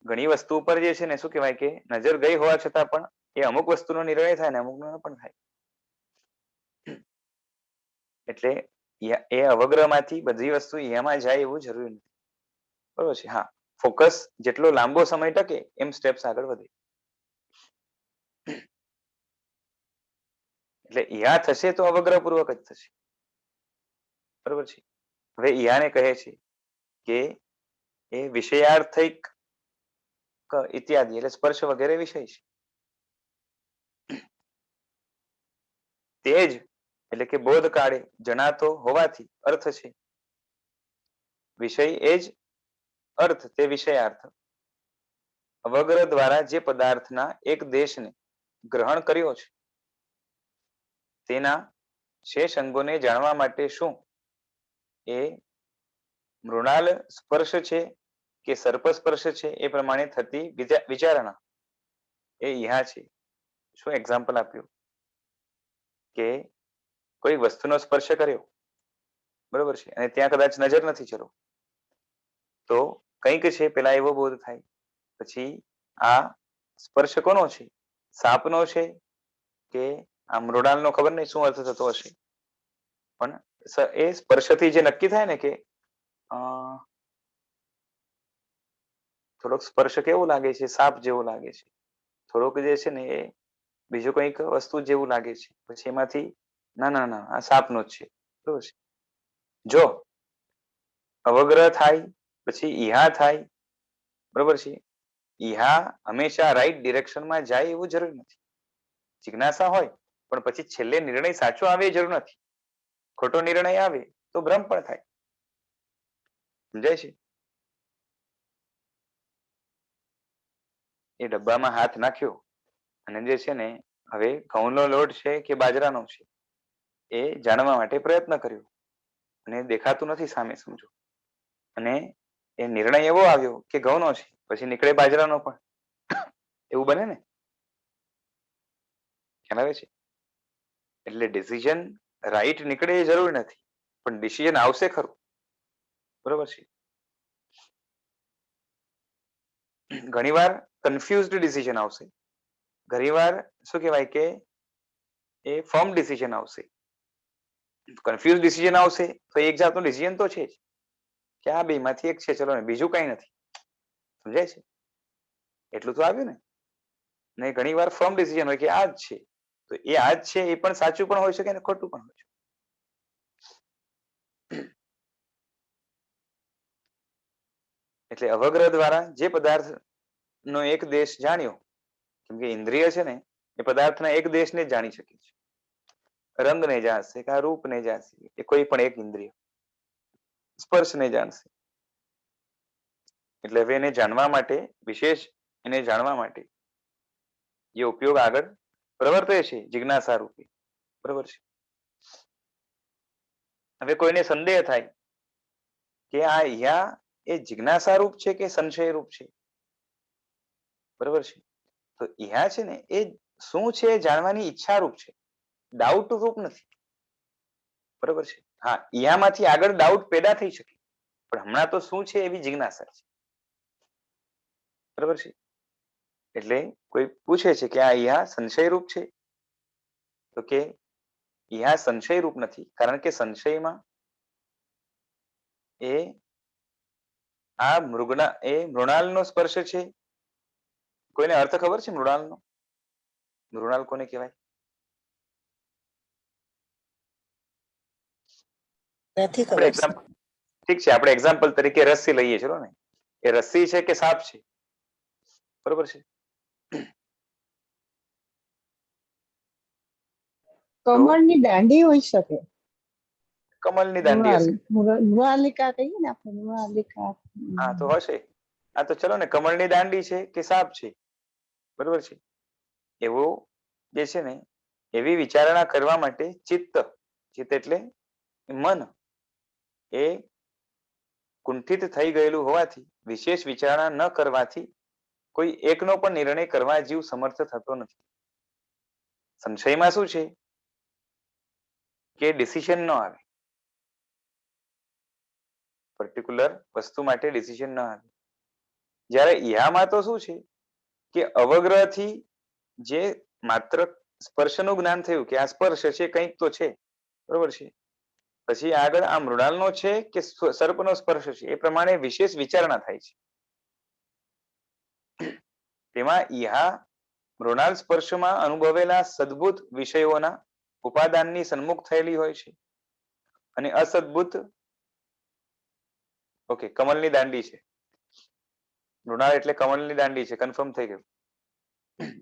ઘણી વસ્તુ ઉપર જે છે ને શું કહેવાય કે નજર ગઈ હોવા છતાં પણ એ અમુક વસ્તુનો નિર્ણય થાય ને અમુકનો ન પણ થાય. એટલે એ અવગ્રહમાંથી બધી વસ્તુ એમાં જાય એવું જરૂરી નથી, બરોબર છે. હા, ફોકસ જેટલો લાંબો સમય ટકે એમ સ્ટેપ્સ આગળ વધે. એટલે ઈહા થશે તો અવગ્રહ પૂર્વક જ થશે, બરોબર છે. હવે ઈહાને કહે છે કે એ વિષયાર્થિક ઇત્યાદિ એટલે સ્પર્શ વગેરે વિષય છે. તેજ એટલે કે બોધ કાળે જણાતો હોવાથી અર્થ છે. વિષય એ જ અર્થ, તે વિષયાર્થ. અવગ્રહ દ્વારા જે પદાર્થના એક દેશને ગ્રહણ કર્યો છે તેના શેષ અંગોને જાણવા માટે શું એ મૃણાલ સ્પર્શ છે કે સર્પ સ્પર્શ છે એ પ્રમાણે થતી વિચારણા એ ઈહા છે. શું એક્ઝામ્પલ આપ્યું કે કોઈ વસ્તુનો સ્પર્શ કર્યો, બરોબર છે, અને ત્યાં કદાચ નજર નથી, ચલો તો કંઈક છે પેલા એવો બોધ થાય, પછી આ સ્પર્શ કોનો છે, સાપનો છે કે આ મૃણાલનો, ખબર નહીં શું અર્થ થતો હશે, પણ એ સ્પર્શથી જે નક્કી થાય ને કે થોડોક સ્પર્શ કેવો લાગે છે, સાપ જેવો લાગે છે, થોડોક જે છે ને એ બીજું કંઈક વસ્તુ જેવું લાગે છે, પછી એમાંથી ના ના ના આ સાપનો જ છે, બરોબર છે. જો અવગ્રહ થાય પછી ઈહા થાય, બરોબર છે, ઈહા હંમેશા રાઈટ ડિરેક્શનમાં જાય એવું જરૂર નથી. જિજ્ઞાસા હોય પણ પછી છેલ્લે નિર્ણય સાચો આવે એ જરૂર નથી. ખોટો નિર્ણય આવે તો ભ્રમ પણ થાય. સમજાય છે? એ ડબ્બામાં હાથ નાખ્યો અને જે છે ને હવે ઘઉંનો લોટ છે કે બાજરાનો છે એ જાણવા માટે પ્રયત્ન કર્યો અને દેખાતું નથી સામે, સમજો, અને એ નિર્ણય એવો આવ્યો કે ઘઉંનો છે, પછી નીકળે બાજરાનો પણ, એવું બને ને? ખ્યાલ આવે છે? એટલે ડિસિઝન રાઈટ નીકળે એ જરૂર નથી, પણ ડિસિઝન આવશે ખરું, બરોબર છે. ઘણીવાર કન્ફ્યુઝડ ડિસિઝન આવશે, ઘણીવાર શું કહેવાય કે એ ફર્મ ડિસિઝન આવશે. કન્ફ્યુઝ ડિસિઝન આવશે તો એક જાતનું ડિસિઝન તો છે જ કે આ બેમાંથી એક છે, ચલો ને, બીજું કઈ નથી. સમજાય છે? એટલું તો આવ્યું ને. ને ઘણી વાર ફર્મ ડિસિઝન હોય કે આ જ છે, તો એ આ જ છે એ પણ સાચું પણ હોઈ શકે અને ખોટું પણ હોય શકે. એટલે અવગ્રહ દ્વારા જે પદાર્થ નો એક દેશ જાણ્યો, કેમ કે ઇન્દ્રિય છે ને એ પદાર્થના એક દેશને જ જાણી શકે છે. રંગને જાણશે કે રૂપને જાણશે, એ કોઈ પણ એક ઇન્દ્રિય સ્પર્શને જાણશે. એટલે હવે એને જાણવા માટે, વિશેષ એને જાણવા માટે જે ઉપયોગ આગળ પ્રવર્તે છે જિજ્ઞાસા રૂપે, બરોબર છે. હવે કોઈને સંદેહ થાય કે આ યા એ જિજ્ઞાસા રૂપ છે કે સંશય રૂપ છે, બરોબર છે. તો યા છે ને એ શું છે જાણવાની ઈચ્છા રૂપ છે, ડાઉટ રૂપ નથી, બરોબર છે. હા, યામાંથી આગળ ડાઉટ પેદા થઈ શકે, પણ હમણાં તો શું છે એવી જિજ્ઞાસા છે, બરોબર છે. એટલે કોઈ પૂછે છે કે આ યા સંશય રૂપ છે, તો કે યા સંશય રૂપ નથી, કારણ કે સંશયમાં એ આ મૃણાલનો સ્પર્શ છે. કોઈને અર્થ ખબર છે મૃણાલનો? મૃણાલ કોને કહેવાય? નથી આપણે ખબર. એક્ઝામ્પલ, ઠીક છે, આપણે એક્ઝામ્પલ તરીકે રસ્સી લઈએ, ચલો ને, એ રસ્સી છે કે સાપ છે, બરોબર છે. કમળની દાંડી હોઈ શકે. કમલની દાંડી હશે. મૃણાલિકા કહીએ ને આપણે, મૃણાલિકા. હા તો હશે. આ તો ચલો ને, કમળની દાંડી છે કે સાપ છે, બરોબર છે. એવો જે છે ને એવી વિચારણા કરવા માટે ચિત્ત, ચિત્ત એટલે મન, એ કુંઠિત થઈ ગયેલું હોવાથી, વિશેષ વિચારણા ન કરવાથી કોઈ એકનો પણ નિર્ણય કરવા જીવ સમર્થ થતો નથી. સંશયમાં શું છે કે ડિસિઝન ન આવે, પર્ટિક્યુલર વસ્તુ માટે ડિસિઝન ન આવે. જ્યારે યામાં તો શું છે કે અવગ્રહથી જે માત્ર સ્પર્શનું જ્ઞાન થયું કે આ સ્પર્શ છે, કંઈક તો છે, બરોબર છે. પછી આગળ આ મૃણાલનો છે કે સર્પનો સ્પર્શ છે, એ પ્રમાણે વિશેષ વિચારણા થાય છે. તેમાં ઈહા મૃણાલ સ્પર્શમાં અનુભવેલા સદભુત વિષયોના ઉપાદાનની સન્મુખ થયેલી હોય છે, અને અસદભુત, ઓકે, કમલની દાંડી છે, મૃણાલ એટલે કમલની દાંડી છે, કન્ફર્મ થઈ ગયું,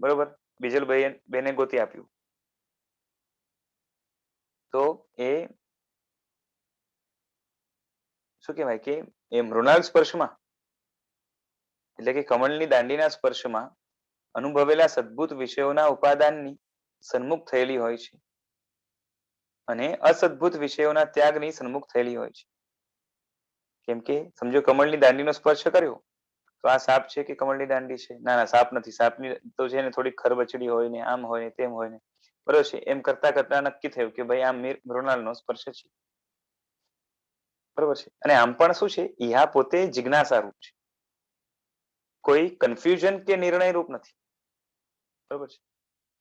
બરોબર. બીજલ બેને ગોતી આપ્યું. તો એ શું કહેવાય કે એ મૃણાલ સ્પર્શમાં, એટલે કે કમળની દાંડીના સ્પર્શમાં અનુભવેલા સદભુત વિષયોના ઉપાદાનની સન્મુખ થયેલી હોય છે, અને અસદ્ભુત વિષયોના ત્યાગની સન્મુખ થયેલી હોય છે. કેમ કે સમજો કમળની દાંડીનો સ્પર્શ કર્યો તો આ સાપ છે કે કમળની દાંડી છે? ના ના, સાપ નથી. સાપની તો છે ને થોડી ખરબચડી હોય ને, આમ હોય ને તેમ હોય ને, બરોબર છે. એમ કરતા કરતા નક્કી થયું કે ભાઈ આ મૃણાલનો સ્પર્શ છે, બરોબર છે. અને આમ પણ શું છે, ઈહા પોતે જિજ્ઞાસા રૂપ છે, કોઈ કન્ફ્યુઝન કે નિર્ણય રૂપ નથી, બરોબર છે.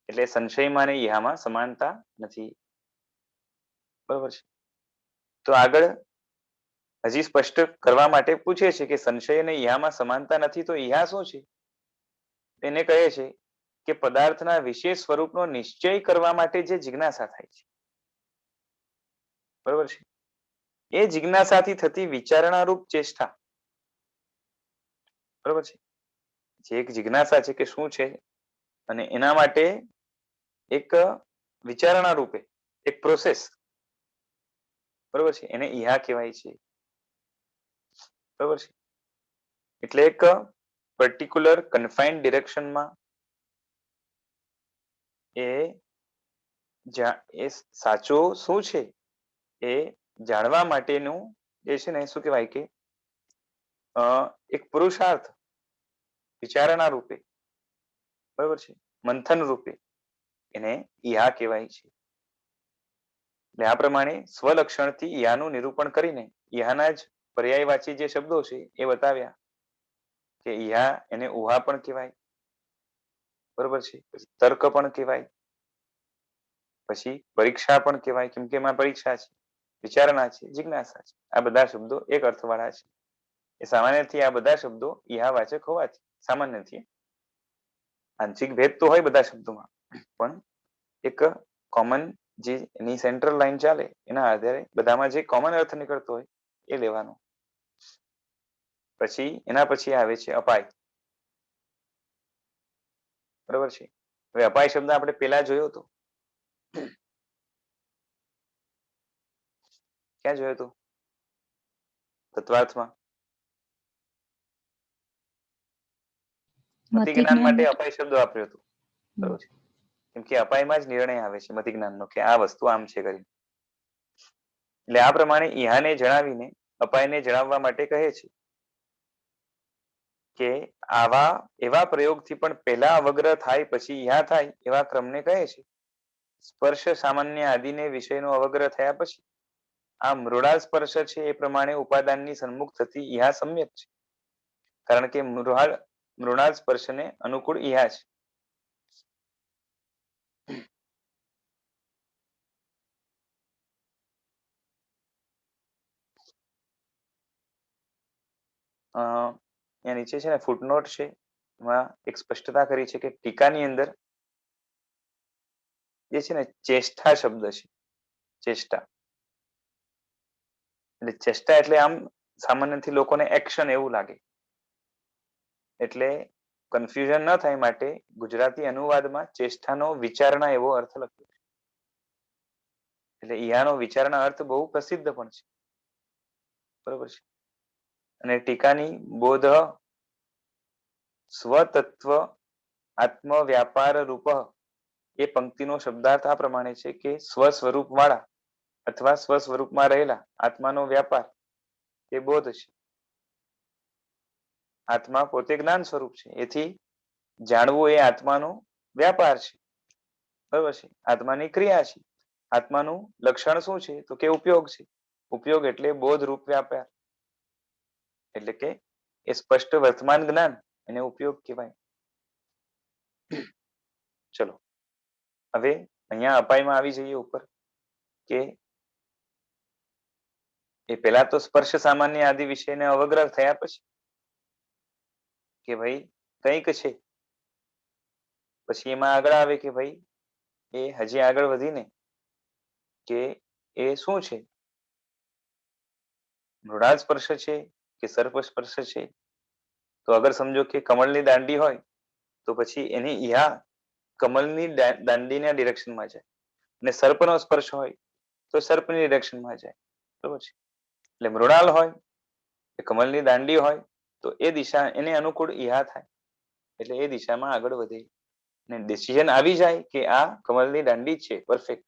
એટલે સંશયમાં અને ઈહામાં સમાનતા નથી, બરોબર છે. તો આગળ હજી સ્પષ્ટ કરવા માટે પૂછે છે કે સંશય અને ઈહામાં સમાનતા નથી તો ઈહા શું છે? તેને કહે છે કે પદાર્થના વિશેષ સ્વરૂપનો નિશ્ચય કરવા માટે જે જિજ્ઞાસા થાય છે, બરોબર છે, એ જિજ્ઞાસાથી થતી વિચારણા રૂપ ચેષ્ટા, બરોબર છે. જે એક જિજ્ઞાસા છે કે શું છે, અને એના માટે એક વિચારણા રૂપે એક પ્રોસેસ, બરોબર છે, એને ઈહા કહેવાય છે, બરોબર છે. એટલે એક પર્ટિક્યુલર કન્ફાઇન્ડ ડિરેક્શનમાં એ સાચો શું છે એ જાણવા માટેનું જે છે ને શું કહેવાય કે એક પુરુષાર્થ વિચારણા રૂપે, બરોબર છે, મંથન રૂપે એને ઈહા કહેવાય છે. એટલે આ પ્રમાણે સ્વલક્ષણથી ઈહાનું નિરૂપણ કરીને ઈહાના જ પર્યાયવાચી જે શબ્દો છે એ બતાવ્યા કે ઈહા એને ઉહા પણ કહેવાય, બરોબર છે, તર્ક પણ કહેવાય, પછી પરીક્ષા પણ કહેવાય, કેમ કે એમાં પરીક્ષા છે, વિચારણા છે, જિજ્ઞાસા છે. આ બધા શબ્દો એક અર્થવાળા છે. એ સામાન્યથી આ બધા શબ્દો ઈહાવાચક હોવાથી, સામાન્યથી આંશિક ભેદ તો હોય બધા શબ્દોમાં, પણ એક કોમન જે એની સેન્ટ્રલ લાઈન ચાલે એના આધારે બધામાં જે કોમન અર્થ નીકળતો હોય એ લેવાનો. પછી એના પછી આવે છે અપાય, બરોબર છે. હવે અપાય શબ્દ આપણે પેલા જોયો હતો, ક્યાં જોયો હતો? તત્વાર્થમાં. મતિ જ્ઞાન માટે અપાય શબ્દ વાપર્યો હતો, બરોબર છે, કેમ કે અપાયમાં જ નિર્ણય આવે છે મતિ જ્ઞાનનો કે આ વસ્તુ આમ છે કરીને. એટલે આ પ્રમાણે ઈહાને જણાવીને અપાયને જણાવવા માટે કહે છે કે આવા એવા પ્રયોગથી પણ પહેલા અવગ્રહ થાય પછી ઈહા થાય એવા ક્રમને કહે છે. સ્પર્શ સામાન્ય આદિને વિષયનો અવગ્રહ થયા પછી આ મૃણાલ સ્પર્શ છે એ પ્રમાણે ઉપાદાનની સન્મુખ થતી ઈહા સમ્યક છે, કારણ કે મૃણાલ સ્પર્શને અનુકૂળ ઈહા છે. અહીંયા નીચે છે ને ફૂટનોટ છે, એમાં એક સ્પષ્ટતા કરી છે કે ટીકાની અંદર જે છે ને ચેષ્ટા શબ્દ છે, ચેષ્ટા એટલે ચેષ્ટા એટલે આમ સામાન્યથી લોકોને એક્શન એવું લાગે, એટલે કન્ફ્યુઝન ન થાય માટે ગુજરાતી અનુવાદમાં ચેષ્ટાનો વિચારણા એવો અર્થ લખ્યો છે. એટલે ઈહાનો વિચારણા અર્થ બહુ પ્રસિદ્ધ પણ છે, બરોબર છે. અને ટીકાની બોધ સ્વતત્વ આત્મ વ્યાપાર રૂપ એ પંક્તિનો શબ્દાર્થ આ પ્રમાણે છે કે સ્વ સ્વરૂપ વાળા અથવા સ્વ સ્વરૂપમાં રહેલા આત્માનો વ્યાપાર એ બોધ છે. આત્મા પોતે જ્ઞાન સ્વરૂપ છે, એથી જાણવું એ આત્માનો વ્યાપાર છે, બરોબર છે, આત્માની ક્રિયા છે. આત્માનું લક્ષણ શું છે તો કે ઉપયોગ છે. ઉપયોગ એટલે બોધ રૂપ વ્યાપાર, એટલે કે એ સ્પષ્ટ વર્તમાન જ્ઞાન એને ઉપયોગ કહેવાય. ચલો હવે અહીંયા અપાયમાં આવી જઈએ ઉપર કે એ પેલા તો સ્પર્શ સામાન્ય આદિ વિષયને અવગ્રહ થયા પછી કે ભાઈ કંઈક છે, પછી એમાં આગળ આવે કે ભાઈ એ હજી આગળ વધીને કે એ શું છે, મૃણાલ સ્પર્શ છે કે સર્પ સ્પર્શ છે. તો અગર સમજો કે કમળની દાંડી હોય તો પછી એની ઈહા કમળની દાંડીના ડિરેક્શનમાં જાય, અને સર્પનો સ્પર્શ હોય તો સર્પની ડિરેક્શનમાં જાય, બરોબર છે. એટલે મૃણાલ હોય કે કમળની દાંડી હોય તો એ દિશા એને અનુકૂળ ઈહા થાય, એટલે એ દિશામાં આગળ વધે. ને ડિસિઝન આવી જાય કે આ કમળની દાંડી છે પરફેક્ટ,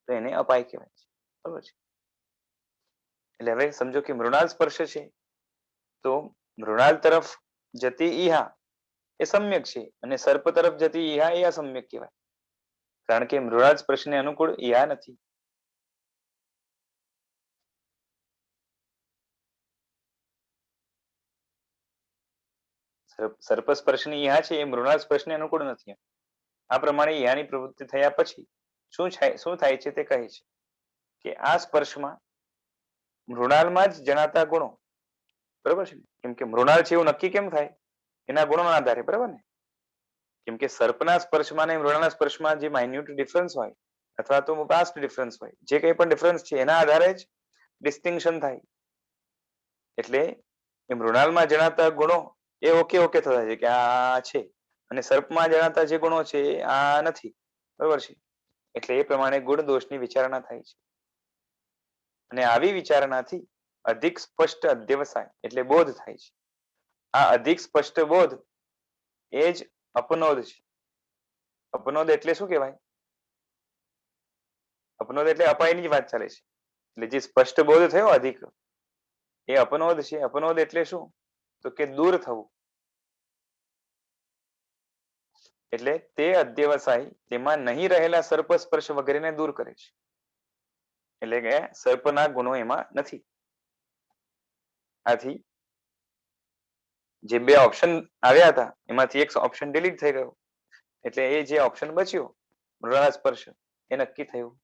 તો એને અપાય કહેવાય છે. બરોબર છે. એટલે હવે સમજો કે મૃણાલ સ્પર્શ છે તો મૃણાલ તરફ જતી ઈહા એ સમ્યક છે અને સર્પ તરફ જતી ઈહા એ અસમ્યક કહેવાય, કારણ કે મૃણાલ સ્પર્શને અનુકૂળ ઈહા નથી. સર્પ સ્પર્શની ઈહા છે એ મૃણાલ સ્પર્શને અનુકૂળ નથી. આ પ્રમાણે ઈહાની પ્રવૃત્તિ થયા પછી શું થાય છે તે કહે છે કે આ સ્પર્શમાં મૃણાલમાં જ જણાતા ગુણો, બરોબર છે, કેમ કે મૃણાલ છે એવું નક્કી કેમ થાય? એના ગુણોના આધારે, બરાબર ને? કેમ કે સર્પના સ્પર્શમાં અને મૃણાલના સ્પર્શમાં જે માઇન્યુટ ડિફરન્સ હોય અથવા તો વાસ્ટ ડિફરન્સ હોય, જે કંઈ પણ ડિફરન્સ છે એના આધારે જ ડિસ્ટિંક્શન થાય. એટલે એ મૃણાલમાં જણાતા ગુણો એ ઓકે ઓકે થતા છે કે આ છે, અને સર્પમાં જણાતા જે ગુણો છે આ નથી, બરોબર છે. એટલે એ પ્રમાણે ગુણ દોષની વિચારણા થાય છે, અને આવી વિચારણાથી અધિક સ્પષ્ટ અધ્યવસાય એટલે બોધ થાય છે. આ અધિક સ્પષ્ટ બોધ એ જ અપનોદ છે. અપનોદ એટલે શું કહેવાય? અપનોદ એટલે અપાયની જ વાત ચાલે છે. એટલે જે સ્પષ્ટ બોધ થયો અધિક એ અપનોદ છે. અપનોદ એટલે શું? તો કે દૂર થવું. એટલે તે અધ્યવસાય તેમાં નહીં રહેલા સર્પ સ્પર્શ વગેરેને દૂર કરે છે. એટલે કે સર્પના ગુણો એમાં નથી. આથી જે બે ઓપ્શન આવ્યા હતા એમાંથી એક ઓપ્શન ડિલીટ થઈ ગયો, એટલે એ જે ઓપ્શન બચ્યો મૃણાલ સ્પર્શ એ નક્કી થયું.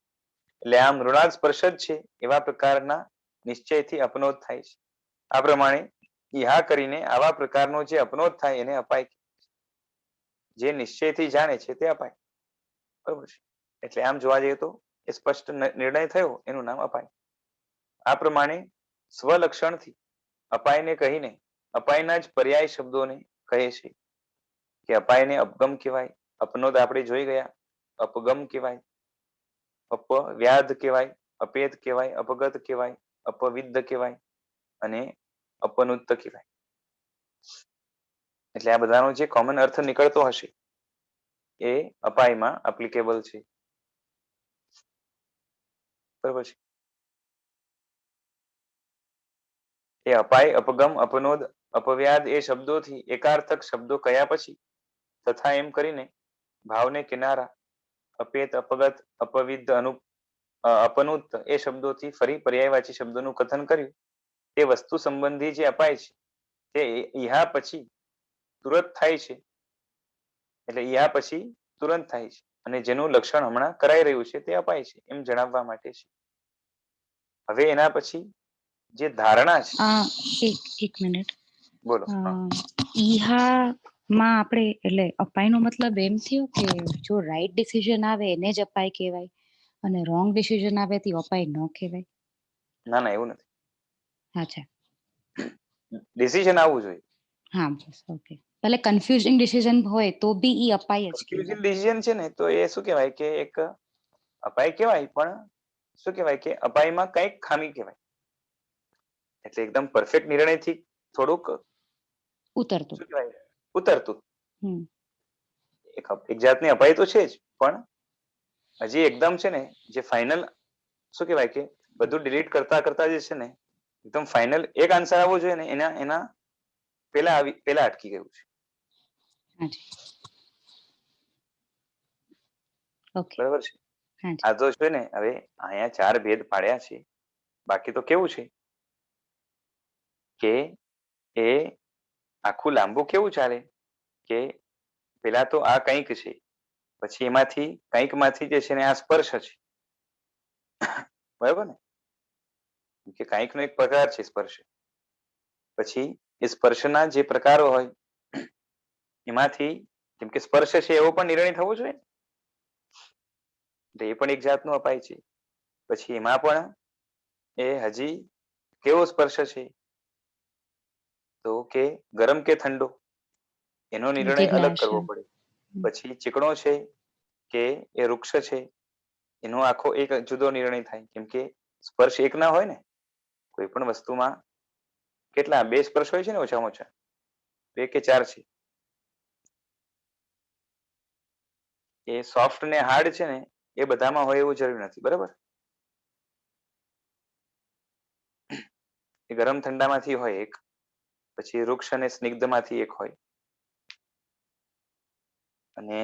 એટલે આ મૃણાલ સ્પર્શ જ છે એવા પ્રકારના નિશ્ચયથી અપનોદ થાય છે. આ પ્રમાણે ઈહા કરીને આવા પ્રકારનો જે અપનોદ થાય એને અપાય. જે નિશ્ચયથી જાણે છે તે અપાય, બરોબર છે. એટલે આમ જોવા જઈએ તો એ સ્પષ્ટ નિર્ણય થયો એનું નામ અપાય. આ પ્રમાણે સ્વલક્ષણથી અપાયને કહીને અપાયના જ પર્યાય શબ્દોને કહે છે કે અપાયને અપગમ કહેવાય, અપનોદ આપણે જોઈ ગયા, અપગમ કહેવાય, અપવ્યાદ કહેવાય, અપેત કહેવાય, અપગત કહેવાય, અપવિદ્ધ કહેવાય અને અપનુત્ત કહેવાય. એટલે આ બધાનો જે કોમન અર્થ નીકળતો હશે એ અપાયમાં એપ્લિકેબલ છે, બરોબર છે. એ અપાય, અપગમ, અપનોદ, અપવ્યાદ એ શબ્દોથી એકાર્થક શબ્દો કયા પછી તથા એમ કરીને ભાવને કિનારા અપેત, અપગત, અપવિદ્ધ, અપનુત્ત એ શબ્દોથી ફરી પર્યાયવાચી શબ્દોનું કથન કર્યું. તે વસ્તુ સંબંધી જે અપાય છે તે ઈહા પછી તુરંત થાય છે. એટલે ઈહા પછી તુરંત થાય છે, અને જેનું લક્ષણ હમણાં કરાઈ રહ્યું છે તે અપાય છે એમ જણાવવા માટે છે. હવે એના પછી જે ધારણા છે, એક મિનિટ, બોલો. ઈહા માં આપણે એટલે અપાયનો મતલબ એમ થયો કે જો રાઈટ ડિસિઝન આવે એને જ અપાય કહેવાય અને રોંગ ડિસિઝન આવે તે અપાય ન કહેવાય? ના ના, એવું નથી. અચ્છા, ડિસિઝન આવવું જોઈએ. હા બસ, ઓકે. ભલે કન્ફ્યુઝિંગ ડિસિઝન હોય તો બી ઈ અપાય જ કન્ફ્યુઝિંગ કહેવાય. ડિસિઝન છે ને તો એ શું કહેવાય કે એક અપાય કહેવાય, પણ શું કહેવાય કે અપાયમાં કંઈક ખામી કહેવાય. એટલે એકદમ પરફેક્ટ નિર્ણયથી થોડુંક ઉતરતું. શું કહેવાય ઉતરતું. હમ. એક જાતની અપાય તો છે જ, પણ હજી એકદમ છે ને જે ફાઇનલ શું કહેવાય કે બધું ડિલીટ કરતા કરતા જે છે ને એકદમ ફાઇનલ એક આન્સર આવવો જોઈએ ને એના પેલા અટકી ગયું છે. હાજી, ઓકે. બરાબર છે. હાજી. આ તો છે ને હવે અહીંયા 4 ભેદ પાડ્યા છે. બાકી તો કેવું છે કે એ આખું લાંબુ કેવું ચાલે કે પેલા તો આ કંઈક છે, પછી એમાંથી કંઈક માંથી જે છે ને આ સ્પર્શ છે, બરાબર ને? કે કંઈક નો એક પ્રકાર છે સ્પર્શ. પછી એ સ્પર્શના જે પ્રકારો હોય એમાંથી જેમ કે સ્પર્શ છે એવો પણ નિર્ણય થવો જોઈએ, એટલે એ પણ એક જાતનું અપાય છે. પછી એમાં પણ એ હજી કેવો સ્પર્શ છે તો કે ગરમ કે ઠંડો એનો નિર્ણય અલગ કરવો પડે. પછી ચીકણો છે કે એ વૃક્ષ છે એનો આખો એક જુદો નિર્ણય થાય, કેમ કે સ્પર્શ એક ના હોય ને. કોઈ પણ વસ્તુમાં કેટલા 2 સ્પર્શ હોય છે ને ઓછામાં ઓછા 2 કે 4 છે. એ સોફ્ટ ને હાર્ડ છે ને એ બધામાં હોય એવું જરૂરી નથી, બરાબર? એ ગરમ ઠંડામાંથી હોય એક, પછી વૃક્ષ અને સ્નિગ્ધમાંથી એક હોય, અને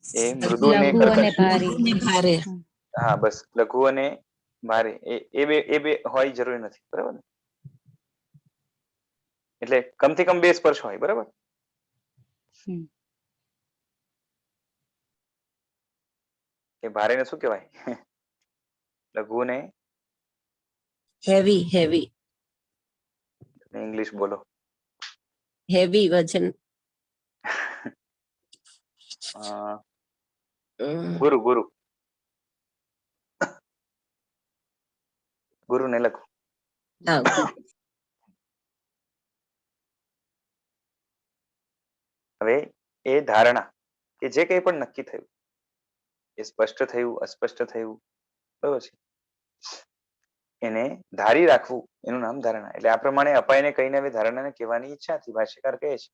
એ મૃદુ ને લઘુ અને કર્કશ. ભારી. ભારે. હા બસ, લઘુ અને ભારે એ બે હોય જરૂરી નથી, બરાબર ને? એટલે કમથી કમ બે સ્પર્શ હોય, બરાબર? હમ. એ ભારે ને શું કહેવાય? લઘુ ને હેવી હેવી ઇંગ્લિશ બોલો. હેવી વજન. ગુરુ ગુરુ ગુરુ ને લઘુ. હવે એ ધારણા કે જે કંઈ પણ નક્કી થયું, એ સ્પષ્ટ થયું, અસ્પષ્ટ થયું, બરોબર છે, એને ધારી રાખવું એનું નામ ધારણા. એટલે આ પ્રમાણે અપાયને કહીને હવે ધારણાને કહેવાની ઈચ્છાથી ભાષ્યકાર કહે છે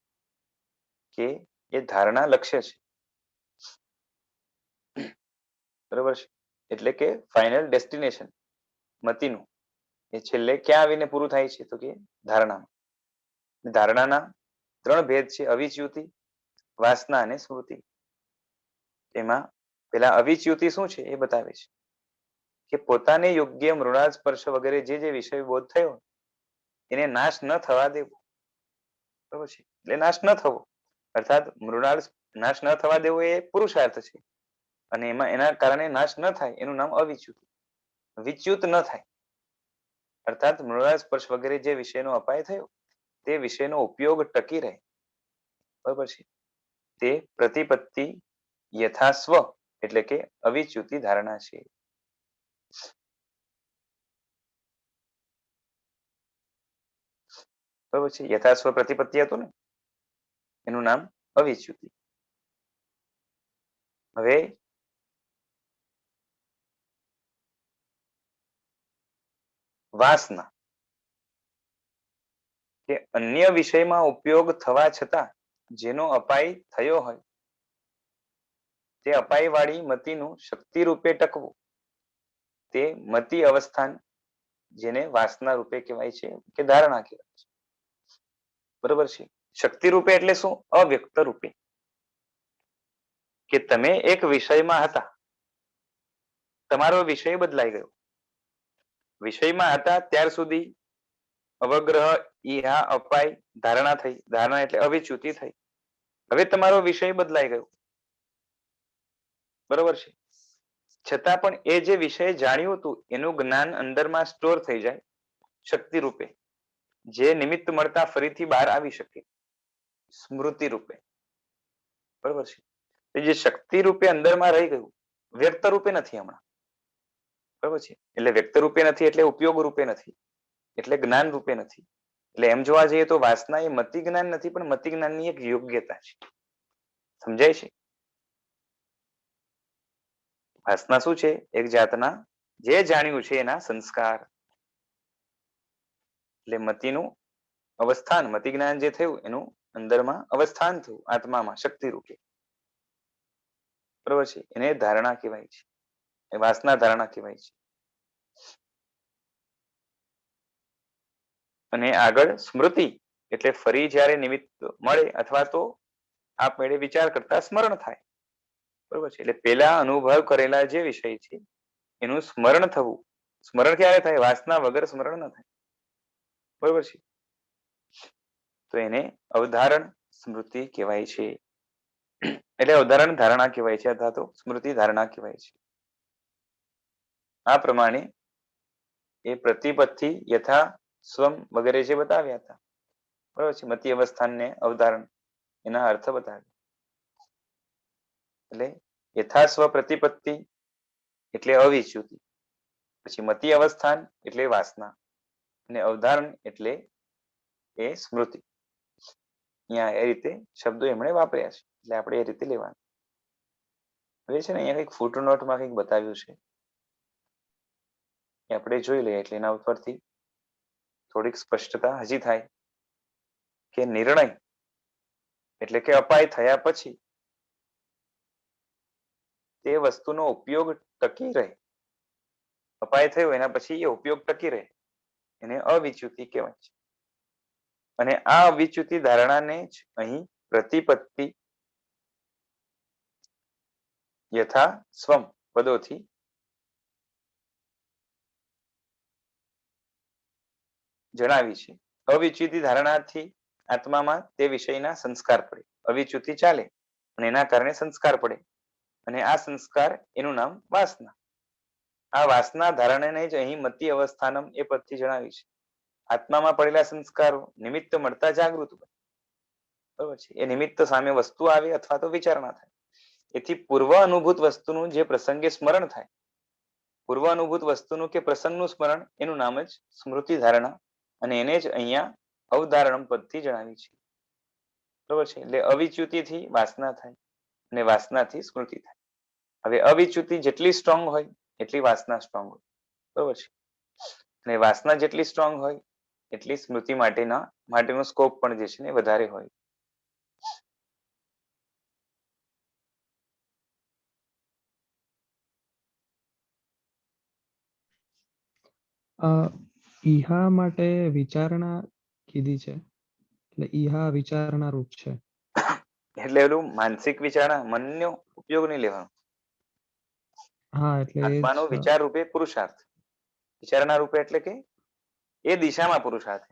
કે એ ધારણા લક્ષ્ય છે, બરોબર છે. એટલે કે ફાઇનલ ડેસ્ટિનેશન મતિનું એ છેલ્લે ક્યાં આવીને પૂરું થાય છે? તો કે ધારણામાં. ધારણાના ત્રણ ભેદ છે: અવિચ્યુતિ, વાસના અને સ્મૃતિ. એમાં પેલા અવિચ્યુતિ શું છે એ બતાવે છે કે પોતાને યોગ્ય મૃણાલ સ્પર્શ વગેરે જે વિષય બોધ થયો એને નાશ ન થવા દેવો, બરોબર છે. એટલે નાશ ન થવો, અર્થાત મૃણાલ નાશ ન થવા દેવો એ પુરુષાર્થ છે, અને એમાં એના કારણે નાશ ન થાય એનું નામ અવિચ્યુત. વિચ્યુત ન થાય, અર્થાત મૃણાલ સ્પર્શ વગેરે જે વિષયનો અપાય થયો તે વિષયનો ઉપયોગ ટકી રહે, બરોબર છે. તે પ્રતિપત્તિ યથાસ્વ એટલે કે અવિચ્યુતિ ધારણા છે. બરોબર છે. યથાસ્વ પ્રતિપત્તિ હતું ને, એનું નામ અવિચ્યુતિ. હવે વાસના કે અન્ય વિષયમાં ઉપયોગ થવા છતાં જેનો અપાય થયો હોય તે અપાય વાળી મતિનું શક્તિ રૂપે ટકવું, તે મતિ અવસ્થાન જેને વાસના રૂપે કહેવાય છે કે ધારણા કહેવાય છે, બરોબર છે. શક્તિ રૂપે એટલે શું? અવ્યક્ત રૂપે. કે તમે એક વિષયમાં હતા, તમારો વિષય બદલાઈ ગયો. વિષયમાં હતા ત્યાર સુધી અવગ્રહ, ઈહા, અપાય, ધારણા થઈ. ધારણા એટલે અવિચ્યુતિ થઈ. હવે તમારો વિષય બદલાઈ ગયો, બરોબર છે. છતાં પણ એ જે વિષય જાણ્યું હતું એનું જ્ઞાન અંદરમાં સ્ટોર થઈ જાય શક્તિ રૂપે, જે નિમિત્ત મળતા ફરીથી બહાર આવી શકે સ્મૃતિ રૂપે, બરોબર છે. જે શક્તિ રૂપે અંદરમાં રહી ગયું, વ્યક્ત રૂપે નથી હમણાં, બરોબર છે. એટલે વ્યક્ત રૂપે નથી એટલે ઉપયોગ રૂપે નથી, એટલે જ્ઞાન રૂપે નથી. એટલે એમ જોવા જઈએ તો વાસના એ મતિ જ્ઞાન નથી, પણ મતિ જ્ઞાનની એક યોગ્યતા છે. સમજાય છે? વાસના શું છે? એક જાતના જે જાણ્યું છે એના સંસ્કાર. એટલે મતિનું અવસ્થાન, મતિ જ્ઞાન જે થયું એનું અંદરમાં અવસ્થાન થયું આત્મામાં શક્તિ રૂપે, બરોબર છે. એને ધારણા કહેવાય છે, એ વાસના ધારણા કહેવાય છે. અને આગળ સ્મૃતિ એટલે ફરી જ્યારે નિમિત્ત મળે અથવા તો આપમેળે વિચાર કરતા સ્મરણ થાય, બરોબર છે. એટલે પેલા અનુભવ કરેલા જે વિષય છે એનું સ્મરણ થવું. સ્મરણ ક્યારે થાય? વાસના વગર સ્મરણ ન થાય, બરોબર છે. તો એને અવધારણ સ્મૃતિ કહેવાય છે. એટલે અવધારણ ધારણા કહેવાય છે, અથવા તો સ્મૃતિ ધારણા કહેવાય છે. આ પ્રમાણે એ પ્રતિપત્તિ યથા સ્વમ વગેરે જે બતાવ્યા હતા, બરોબર છે. મતિ અવસ્થાનને અવધારણ એના અર્થ બતાવ્યા. એટલે યથાસ્વ પ્રતિપત્તિ એટલે અવિચ્યુતિ, પછી મતિ અવસ્થાન એટલે વાસના, અને અવધારણ એટલે એ સ્મૃતિ. અહીંયા એ રીતે શબ્દો એમણે વાપર્યા છે, એટલે આપણે એ રીતે લેવાનું. હવે છે ને અહીંયા કંઈક ફૂટનોટમાં કંઈક બતાવ્યું છે, એ આપણે જોઈ લઈએ એટલે એના ઉપરથી થોડીક સ્પષ્ટતા હજી થાય કે નિર્ણય એટલે કે અપાય થયા પછી તે વસ્તુનો ઉપયોગ ટકી રહે અપાય થયો એના પછી એ ઉપયોગ ટકી રહે એને અવિચ્યુતિ કહેવાય છે. અને આ અવિચ્યુતિ ધારણાને જ અહીં પ્રતિપત્તિ યથા સ્વમ પદોથી જણાવી છે. અવિચ્યુતિ ધારણાથી આત્મામાં તે વિષયના સંસ્કાર પડે. અવિચ્યુતિ ચાલે અને એના કારણે સંસ્કાર પડે અને આ સંસ્કાર એનું નામ વાસના. આ વાસના ધારણાને જ અહીં મતિ અવસ્થાનમ એ પદથી જણાવી છે. આત્મામાં પડેલા સંસ્કારો નિમિત્ત મળતા જાગૃત બને. બરોબર છે. એ નિમિત્ત સામે વસ્તુ આવે અથવા તો વિચારણા થાય. એથી પૂર્વ અનુભૂત વસ્તુનું જે પ્રસંગે સ્મરણ થાય, પૂર્વ અનુભૂત વસ્તુનું કે પ્રસંગનું સ્મરણ એનું નામ જ સ્મૃતિ ધારણા અને એને જ અહીંયા અવધારણ પદથી જણાવી છે. બરોબર છે. એટલે અવિચ્યુતિથી વાસના થાય અને વાસનાથી સ્મૃતિ થાય. હવે અવિચ્યુતિ જેટલી સ્ટ્રોંગ હોય એટલી વાસના સ્ટ્રોંગ હોય. બરોબર છે. અને વાસના જેટલી સ્ટ્રોંગ હોય એટલી સ્મૃતિ માટેનો સ્કોપ પણ જે છે ને વધારે હોય. ઈહા માટે વિચારણા કીધી છે, એટલે ઈહા વિચારણા રૂપ છે. એટલે એલું માનસિક વિચારણા મનનો ઉપયોગ નહીં લેવાનો. હા, એટલે એ આત્માનો જ. વિચાર રૂપે પુરુષાર્થ, વિચારણા રૂપે એટલે કે એ દિશામાં પુરુષાર્થ,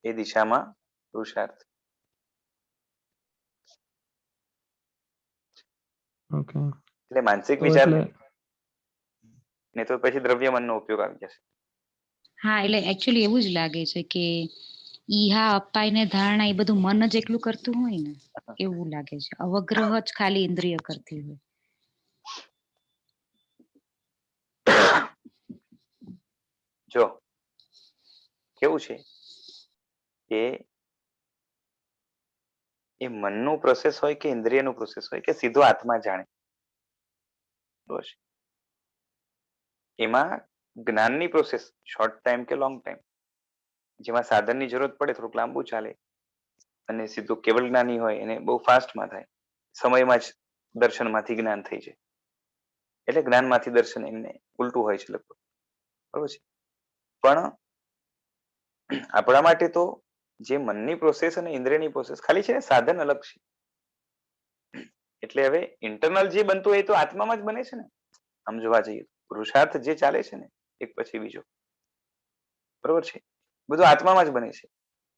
એ દિશામાં પુરુષાર્થ. ઓકે. એટલે માનસિક તો વિચાર એટલે ને તો પછી દ્રવ્યમનનો ઉપયોગ આવી જશે. હા, એટલે એકચ્યુઅલી એવું જ લાગે છે કે ઈહા અપાઈને ધારણા એ બધું મન જ એકલું કરતું હોય ને એવું લાગે છે. અવગ્રહ જ ખાલી ઇન્દ્રિય કરતી હોય. જો કેવું છે કે એ મનનું પ્રોસેસ હોય કે ઇન્દ્રિયનું પ્રોસેસ હોય કે સીધો આત્મા જાણે, બસ એમાં જ્ઞાનની પ્રોસેસ શોર્ટ ટાઈમ કે લોંગ ટાઈમ, જેમાં સાધનની જરૂરત પડે થોડુંક લાંબુ ચાલે અને સીધું કેવલ જ્ઞાની હોય એને બહુ ફાસ્ટમાં થાય, સમયમાં જ દર્શનમાંથી જ્ઞાન થઈ જાય. એટલે જ્ઞાનમાંથી દર્શન એમને ઉલટું હોય છે લગભગ. બરોબર છે. પણ આપણા માટે તો જે મનની પ્રોસેસ અને ઇન્દ્રિયની પ્રોસેસ ખાલી છે ને સાધન અલગ છે. એટલે હવે ઇન્ટરનલ જે બનતું હોય એ તો આત્મામાં જ બને છે ને. આમ જોવા જઈએ પુરુષાર્થ જે ચાલે છે ને એક પછી બીજો, બરોબર છે, બધું આત્મામાં જ બને છે.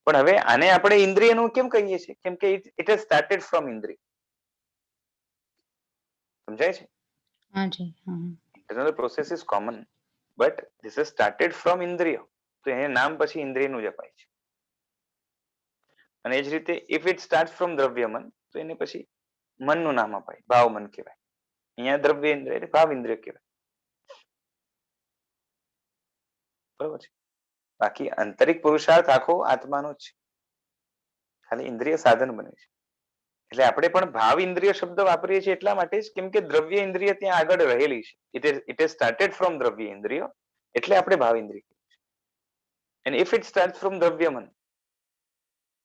પણ હવે આને આપણે ઇન્દ્રિયનું કેમ કહીએ છીએ? કેમ કે ઇટ હેઝ સ્ટાર્ટેડ ફ્રોમ ઇન્દ્રિય. સમજાય છે? હાજી. Internal process is common but this is started from ઇન્દ્રિય, તો એને નામ પછી ઇન્દ્રિયનું જ અપાય છે. અને એ જ રીતે ઇફ ઇટ સ્ટાર્ટ ફ્રોમ દ્રવ્યમન તો એને પછી મનનું નામ અપાય, ભાવ મન કહેવાય. અહીંયા દ્રવ્ય ઇન્દ્રિય એટલે ભાવ ઇન્દ્રિય કહેવાય. બરોબર છે. બાકી આંતરિક પુરુષાર્થ આખો આત્માનો જ છે, ખાલી ઇન્દ્રિય સાધન બને છે. એટલે આપણે પણ ભાવ ઇન્દ્રિય શબ્દ વાપરીએ છીએ એટલા માટે જ કેમ કે દ્રવ્ય ઇન્દ્રિય ત્યાં આગળ રહેલી છે. ઇટ ઇઝ સ્ટાર્ટેડ ફ્રોમ દ્રવ્ય ઇન્દ્રિય એટલે આપણે ભાવ ઇન્દ્રિય કહીએ છીએ. And if it starts from દ્રવ્યમન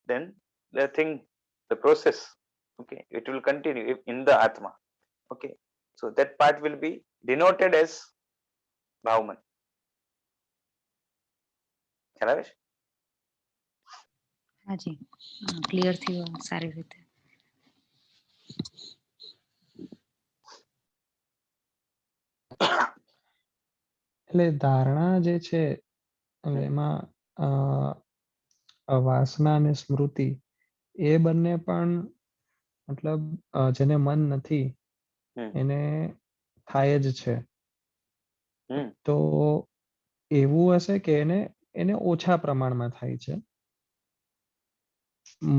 then the thing, the process, okay, it will continue in the atma. Okay, so that part will be denoted as ભાવમન. ખ્યાલ આવે છે? હાજી, ક્લિયર થયું સારી રીતે. એટલે ધારણા જે છે એમાં વાસના અને સ્મૃતિ એ બંને પણ મતલબ જેને મન નથી એને થાય જ છે. તો એવું હશે કે એને ઓછા પ્રમાણમાં થાય છે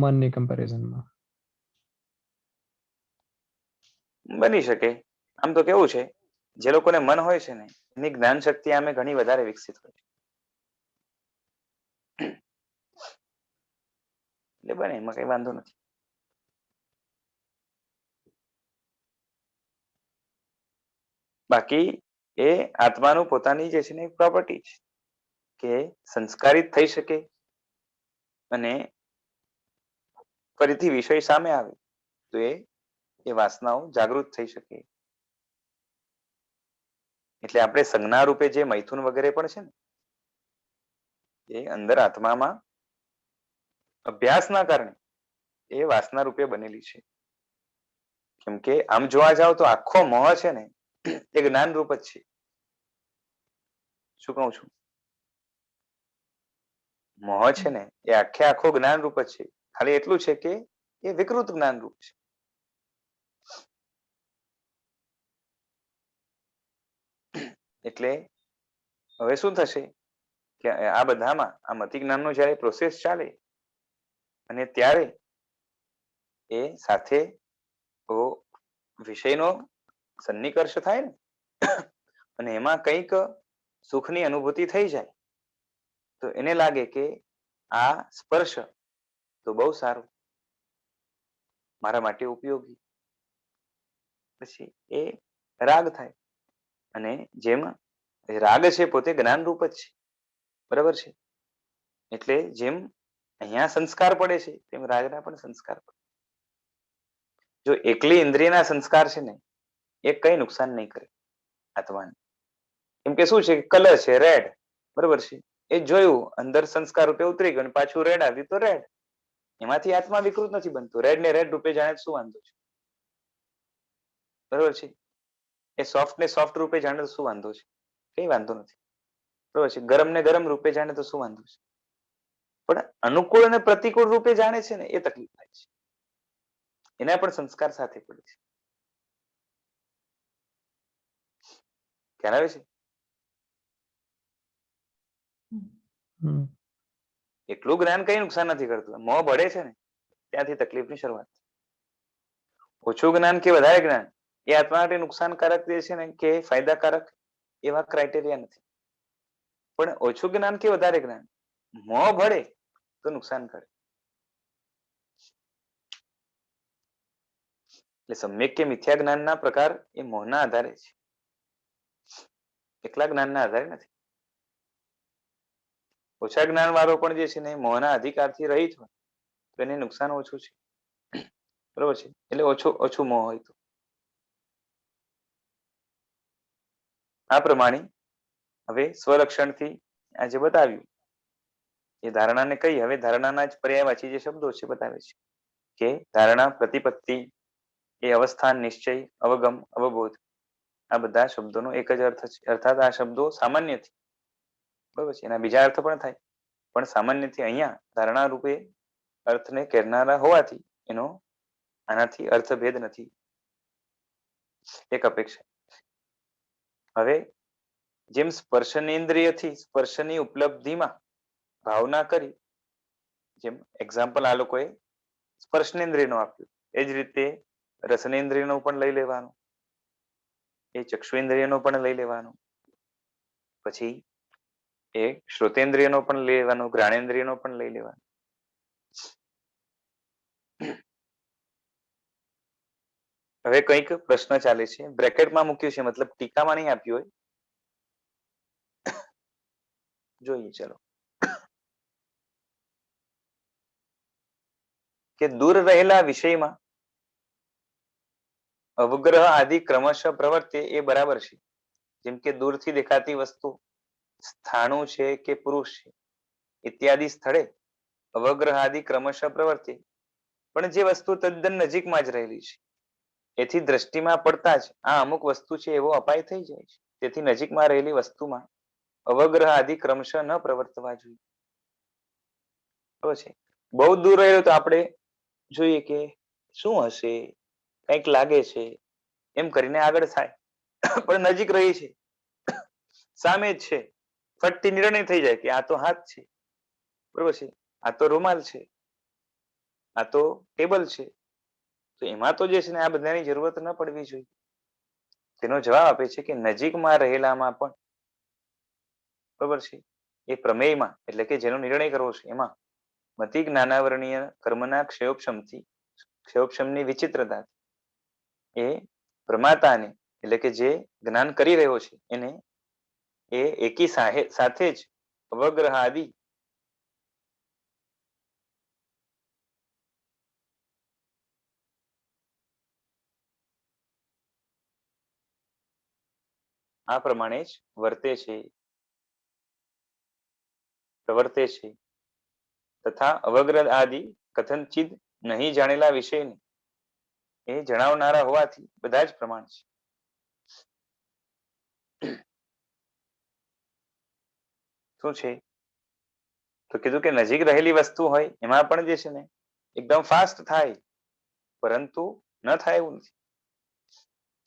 મનની કમ્પેરિઝનમાં. બની શકે. આમ તો કેવું છે, જે લોકોને મન હોય છે ને એની જ્ઞાન શક્તિ આમે ઘણી વધારે વિકસિત હોય છે. એટલે બને એમાં કઈ વાંધો નથી. બાકી એ આત્માનું પોતાની જે છે ને એક પ્રોપર્ટી છે કે સંસ્કારિત થઈ શકે અને ફરીથી વિષય સામે આવે તો એ એ વાસનાઓ જાગૃત થઈ શકે. એટલે આપણે સંજ્ઞા રૂપે જે મૈથુન વગેરે પણ છે ને, એ અંદર આત્મામાં અભ્યાસના કારણે એ વાસના રૂપે બનેલી છે. કેમ કે આમ જોવા જાવ તો આખો મોહ છે ને એ જ્ઞાન રૂપ જ છે. શું કહું છું? મોહ છે ને એ આખો જ્ઞાન રૂપ જ છે. ખાલી એટલું છે કે એ વિકૃત જ્ઞાન રૂપ છે. એટલે હવે શું થશે કે આ બધામાં આ મતિ જ્ઞાનનો જયારે પ્રોસેસ ચાલે અને ત્યારે એ સાથે તો વિષયનો સન્નિકર્ષ થાય ને અને એમાં કંઈક સુખની અનુભૂતિ થઈ જાય તો એને લાગે કે આ સ્પર્શ તો બહુ સારું, મારા માટે ઉપયોગી. પછી એ રાગ થાય અને જેમ રાગ છે પોતે જ્ઞાન રૂપ જ છે, બરાબર છે. એટલે જેમ અહીંયા સંસ્કાર પડે છે તેમ રાગના પણ સંસ્કાર પડે. જો એકલી ઇન્દ્રિયના સંસ્કાર છે ને એ કઈ નુકસાન નહીં કરે આત્માને. કેમ કે શું છે, કલર છે રેડ, બરોબર છે, એ જોયું અંદર સંસ્કાર રૂપે ઉતરી ગયું પાછું રેડ આવ્યું તો રેડ, એમાંથી આત્મા વિકૃત નથી બનતો. રેડ ને રેડ રૂપે જાણે શું વાંધો છે, બરોબર છે. એ સોફ્ટ ને સોફ્ટ રૂપે જાણે તો શું વાંધો છે, કઈ વાંધો નથી, બરોબર છે. ગરમ ને ગરમ રૂપે જાણે તો શું વાંધો છે, પણ અનુકૂળ અને પ્રતિકૂળ રૂપે જાણે છે ને એ તકલીફ થાય છે. એના પણ સંસ્કાર સાથે પડે છે. ખ્યાલ આવે છે? એટલું જ્ઞાન કઈ નુકસાન નથી કરતું. મોહ ભળે છે ને ત્યાંથી તકલીફની શરૂઆત. ઓછું જ્ઞાન કે વધારે જ્ઞાન એ આત્મા માટે નુકસાનકારક જે છે ને કે ફાયદાકારક એવા ક્રાઇટેરિયા નથી. પણ ઓછું જ્ઞાન કે વધારે જ્ઞાન મોહ ભળે તો નુકસાન કરે. એટલે સમ્યક કે મિથ્યા જ્ઞાનના પ્રકાર એ મોહના આધારે છે, એકલા જ્ઞાનના આધારે નથી. ઓછા જ્ઞાન વાળો પણ જે છે ને મોહના અધિકારથી રહિત હોય તો એને નુકસાન ઓછું છે, બરોબર છે. એટલે ઓછું મોહ હોય તો આ પ્રમાણે હવે સ્વલક્ષણથી આજે બતાવ્યું એ ધારણાને કઈ. હવે ધારણાના જ પર્યાયવાચી જે શબ્દો છે બતાવે છે કે ધારણા, પ્રતિપત્તિ, એ અવસ્થાન, નિશ્ચય, અવગમ, અવબોધ, આ બધા શબ્દોનો એક જ અર્થ છે. અર્થાત આ શબ્દો સામાન્યથી, બરોબર છે, એના બીજા અર્થ પણ થાય પણ સામાન્યથી અહીંયા ધારણા રૂપે અર્થને કહેનારા હોવાથી એનો આનાથી અર્થભેદ નથી, એક અપેક્ષા. હવે જેમ સ્પર્શનેન્દ્રિયથી સ્પર્શની ઉપલબ્ધિમાં ભાવના કરી, જેમ એક્ઝામ્પલ આ લોકોએ સ્પર્શનેન્દ્રિયનું આપ્યું, એ જ રીતે રસનેન્દ્રિયનું પણ લઈ લેવાનું, એ ચક્ષુઇન્દ્રિયનો પણ લઈ લેવાનું, પછી એ શ્રોતેન્દ્રિયનો પણ લઈ લેવાનો, ઘ્રાણેન્દ્રિયનો પણ લઈ લેવાનો. હવે કંઈક પ્રશ્ન ચાલે છે, બ્રેકેટમાં મૂક્યું છે, મતલબ ટીકામાં નહીં આપ્યું હોય, જોઈએ ચલો. કે દૂર રહેલા વિષયમાં અવગ્રહ આદિ ક્રમશઃ પ્રવર્તે એ બરાબર છે. જેમ કે દૂરથી દેખાતી વસ્તુ સ્થાણુ છે કે પુરુષ છે ઇત્યાદિ સ્થળે અવગ્રહ આદિ ક્રમશઃ પ્રવર્તે, પણ જે વસ્તુ તદ્દન નજીકમાં જ રહેલી છે એથી દ્રષ્ટિમાં પડતા જ આ અમુક વસ્તુ છે એવો અપાય થઈ જાય છે. તેથી નજીકમાં રહેલી વસ્તુમાં અવગ્રહ આદિ ક્રમશઃ ન પ્રવર્તવા જોઈએ. છે બહુ દૂર રહ્યો તો આપણે જોઈએ કે શું હશે, કંઈક લાગે છે એમ કરીને આગળ થાય, પણ નજીક રહી છે, સામે જ છે, ફટથી નિર્ણય થઈ જાય કે આ તો હાથ છે, બરોબર છે, આ તો રૂમાલ છે, આ તો ટેબલ છે. તો એમાં તો જે છે ને આ બધાની જરૂરત ન પડવી જોઈએ. તેનો જવાબ આપે છે કે નજીકમાં રહેલામાં પણ, બરોબર છે, એ પ્રમેયમાં એટલે કે જેનો નિર્ણય કરવો છે એમાં મતિ જ્ઞાનાવરણીય કર્મના ક્ષયોક્ષમની વિચિત્રતા એ પ્રમાતાને એટલે કે જે જ્ઞાન કરી રહ્યો છે એને એ એકી સાથે જ અવગ્રહ આદિ આ પ્રમાણે જ વર્તે છે, પ્રવર્તે છે. તથા અવગ્ર આદિ કથનચિત નહીં જાણેલા વિષયને એ જણાવનારા હોવાથી બધા જ પ્રમાણ છે. શું છે તો કીધું કે નજીક રહેલી વસ્તુ હોય એમાં પણ જે છે ને એકદમ ફાસ્ટ થાય, પરંતુ ન થાય એવું નથી.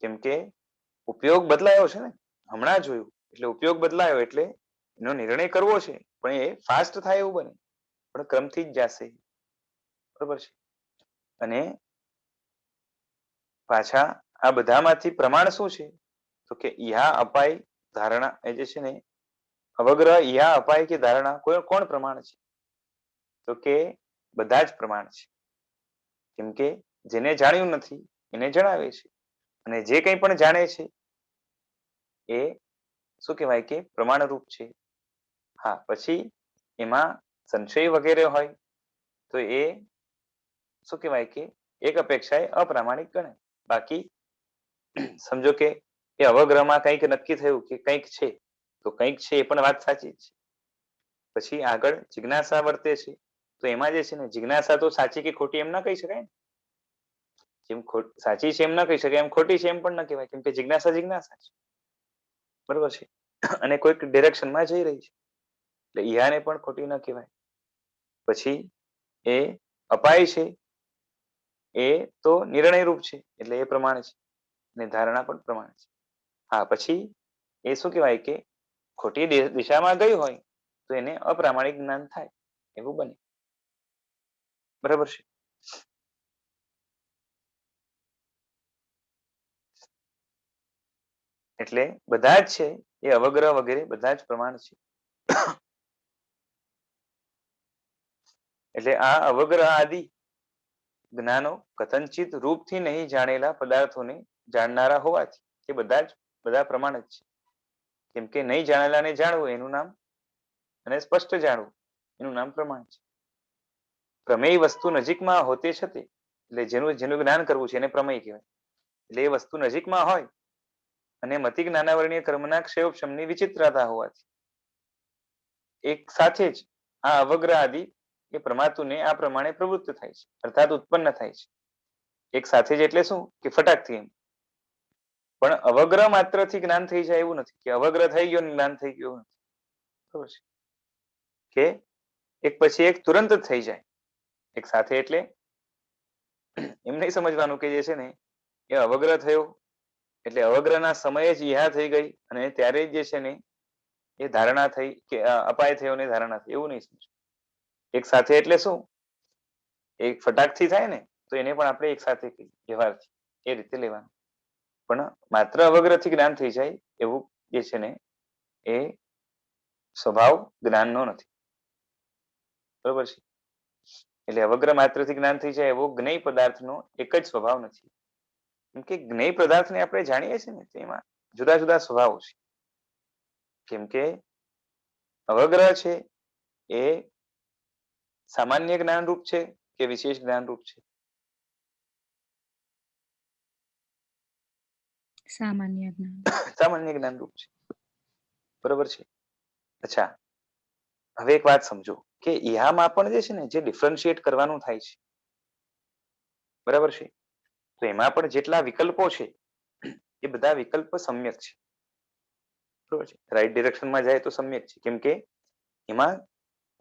કેમ કે ઉપયોગ બદલાયો છે ને, હમણાં જોયું એટલે ઉપયોગ બદલાયો એટલે એનો નિર્ણય કરવો છે, પણ એ ફાસ્ટ થાય એવું બને, પણ ક્રમથી જ જશે. બરોબર છે. અને પાછા આ બધામાંથી પ્રમાણ શું છે તો કે ઈહા અપાય ધારણા એ જે છે ને અવગ્રહ ઈહા અપાય કે ધારણા કોણ પ્રમાણ છે તો કે બધા જ પ્રમાણ છે. કેમ કે જેને જાણ્યું નથી એને જણાવે છે, અને જે કંઈ પણ જાણે છે એ શું કહેવાય કે પ્રમાણરૂપ છે. હા, પછી એમાં સંશય વગેરે હોય તો એ શું કહેવાય કે એક અપેક્ષાએ અપ્રામાણિક ગણાય. બાકી સમજો કે એ અવગ્રહમાં કંઈક નક્કી થયું કે કંઈક છે, તો કંઈક છે એ પણ વાત સાચી જ છે. પછી આગળ જિજ્ઞાસા વર્તે છે, તો એમાં જે છે ને જિજ્ઞાસા તો સાચી કે ખોટી એમ ના કહી શકાય ને. જેમ સાચી છે એમ ના કહી શકાય, એમ ખોટી છે એમ પણ ના કહેવાય, કેમ કે જિજ્ઞાસા જિજ્ઞાસા છે. બરોબર છે. અને કોઈક ડિરેક્શનમાં જઈ રહી છે એટલે ઈહાને પણ ખોટી ન કહેવાય. પછી એ અપાય છે એ તો નિર્ણય રૂપ છે એટલે એ પ્રમાણે છે, અને ધારણા પણ પ્રમાણે છે. હા, પછી એ શું કહેવાય કે ખોટી દિશામાં ગઈ હોય તો એને અપ્રામાણિક જ્ઞાન થાય એવું બને. બરાબર છે. એટલે બધા જ છે એ અવગ્રહ વગેરે બધા જ પ્રમાણ છે. એટલે આ અવગ્રહ આદિ જ્ઞાનો કથનચિત રૂપથી નહીં જાણેલા પદાર્થોને જાણનારા હોવાથી એ બધા પ્રમાણ જ છે. કેમ કે નહીં જાણેલાને જાણવું એનું નામ, અને સ્પષ્ટ જાણવું એનું નામ પ્રમાણ છે. પ્રમેય વસ્તુ નજીકમાં હોતે છતે એટલે જેનું જ્ઞાન કરવું છે એને પ્રમેય કહેવાય. એટલે એ વસ્તુ નજીકમાં હોય અને મતિ જ્ઞાનાવરણીય કર્મના ક્ષયોક્ષમની વિચિત્રતા હોવાથી એક સાથે જ આ અવગ્રહ આદિ એ પ્રમાતુને આ પ્રમાણે પ્રવૃત્ત થાય છે, અર્થાત ઉત્પન્ન થાય છે. એક સાથે જ એટલે શું કે ફટાકથી એમ. પણ અવગ્રહ માત્રથી જ્ઞાન થઈ જાય એવું નથી, કે અવગ્રહ થઈ ગયો જ્ઞાન થઈ ગયું નથી. બરોબર છે. કે એક પછી એક તુરંત જ થઈ જાય એક સાથે. એટલે એમ નહીં સમજવાનું કે જે છે ને એ અવગ્રહ થયો એટલે અવગ્રહના સમયે જ ઈહા થઈ ગઈ અને ત્યારે જે છે ને એ ધારણા થઈ કે અપાય થયો ને ધારણા થઈ, એવું નહીં સમજવું. એક સાથે એટલે શું, એક ફટાકથી થાય ને તો એને પણ આપણે એક સાથે કહીએ વ્યવહારથી, એ રીતે લેવાનું. પણ માત્ર અવગ્રહથી જ્ઞાન થઈ જાય એવું જે છે ને એ સ્વભાવ જ્ઞાનનો નથી. બરોબર છે. એટલે અવગ્રહ માત્રથી જ્ઞાન થઈ જાય એવો જ્ઞેય પદાર્થનો એક જ સ્વભાવ નથી. કેમ કે જ્ઞેય પદાર્થને આપણે જાણીએ છીએ ને તેમાં જુદા જુદા સ્વભાવો છે. કેમ કે અવગ્રહ છે એ સામાન્ય જ્ઞાન રૂપ છે કે વિશેષ જ્ઞાન રૂપ છે? સામાન્ય જ્ઞાન. સામાન્ય જ્ઞાન રૂપ છે. બરોબર છે. અચ્છા, હવે એક વાત સમજો કે ઈહામાં પણ જે છે ને જે ડિફરન્શિએટ કરવાનું થાય છે, બરાબર છે, તો એમાં પણ જેટલા વિકલ્પો છે એ બધા વિકલ્પ સમ્યક છે. બરોબર છે. રાઈટ ડિરેક્શનમાં જાય તો સમ્યક છે. કેમ કે એમાં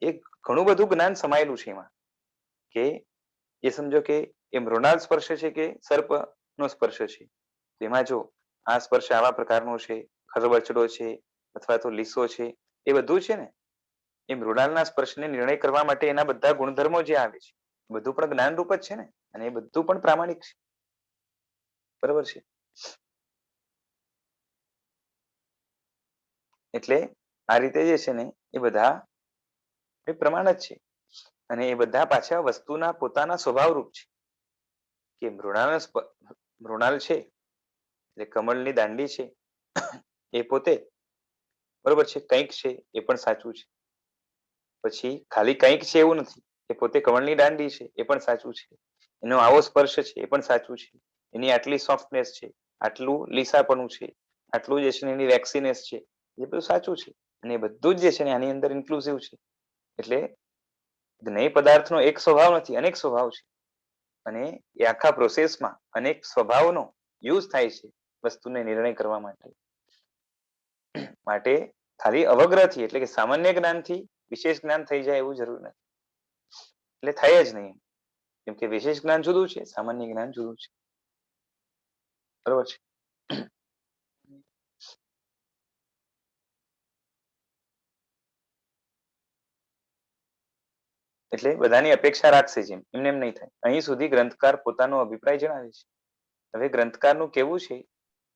એક ઘણું બધું જ્ઞાન સમાયેલું છે એમાં. કે એ સમજો કે એ મૃણાલ સ્પર્શ છે કે સર્પનો સ્પર્શ છે. તેમાં જો આ સ્પર્શ આવા પ્રકારનો છે, ખરબચડો છે અથવા તો લીસો છે, એ બધું છે ને એ મૃણાલના સ્પર્શને નિર્ણય કરવા માટે એના બધા ગુણધર્મો જે આવે છે બધું પણ જ્ઞાનરૂપ જ છે ને, અને એ બધું પણ પ્રામાણિક છે. બરાબર છે. એટલે આ રીતે જે છે ને એ બધા એ પ્રમાણ જ છે, અને એ બધા પાછા વસ્તુના પોતાના સ્વભાવરૂપ છે. કે મૃણાલ છે એટલે કમળની દાંડી છે એ પોતે બરોબર છે કંઈક છે એ પણ સાચું છે. પછી ખાલી કંઈક છે એવું નથી, એ પોતે કમળની દાંડી છે એ પણ સાચું છે. એનો આવો સ્પર્શ છે એ પણ સાચું છે. એની આટલી સોફ્ટનેસ છે, આટલું લીસાપણું છે, આટલું જે છે એની વેક્સિનેસ છે, એ બધું સાચું છે, અને એ બધું જ જે છે ને આની અંદર ઇન્ક્લુઝિવ છે. એટલે જ્ઞેય પદાર્થનો એક સ્વભાવ નથી, અનેક સ્વભાવ છે, અને એ આખા પ્રોસેસમાં અનેક સ્વભાવનો યુઝ થાય છે વસ્તુને નિર્ણય કરવા માટે. માટે ખાલી અવગ્રહથી એટલે કે સામાન્ય જ્ઞાનથી વિશેષ જ્ઞાન થઈ જાય એવું જરૂર નથી. એટલે થાય જ નહીં, કેમ કે વિશેષ જ્ઞાન જુદું છે, સામાન્ય જ્ઞાન જુદું છે. બરોબર છે. એટલે બધાની અપેક્ષા રાખશે જેમ, એમને એમ નહીં થાય. અહીં સુધી ગ્રંથકાર પોતાનો અભિપ્રાય જણાવે છે. હવે ગ્રંથકારનું કહેવું છે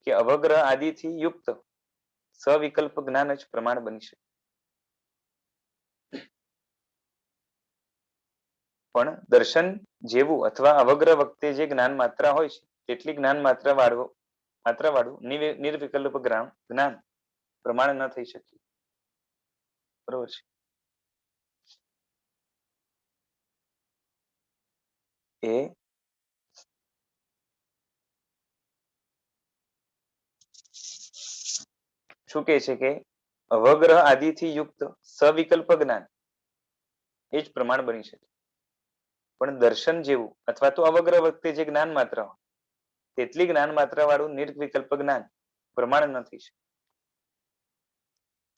કે અવગ્રહ આદિથી યુક્ત સવિકલ્પ જ્ઞાન જ પ્રમાણ બની શકે. પણ દર્શન જેવું અથવા અવગ્રહ વખતે જે જ્ઞાન માત્ર હોય છે તેટલી જ્ઞાન માત્ર વાળું નિર્વિકલ્પ જ્ઞાન પ્રમાણ ન થઈ શકે. બરોબર છે. એ શું કહે છે કે અવગ્રહ આદિથી યુક્ત સવિકલ્પ જ્ઞાન એ જ પ્રમાણ બની શકે. પણ દર્શન જેવું અથવા તો અવગ્રહ વખતે જે જ્ઞાન માત્ર હોય તેટલી જ્ઞાન માત્ર વાળું નિર્વિકલ્પ જ્ઞાન પ્રમાણ ન થઈ શકે.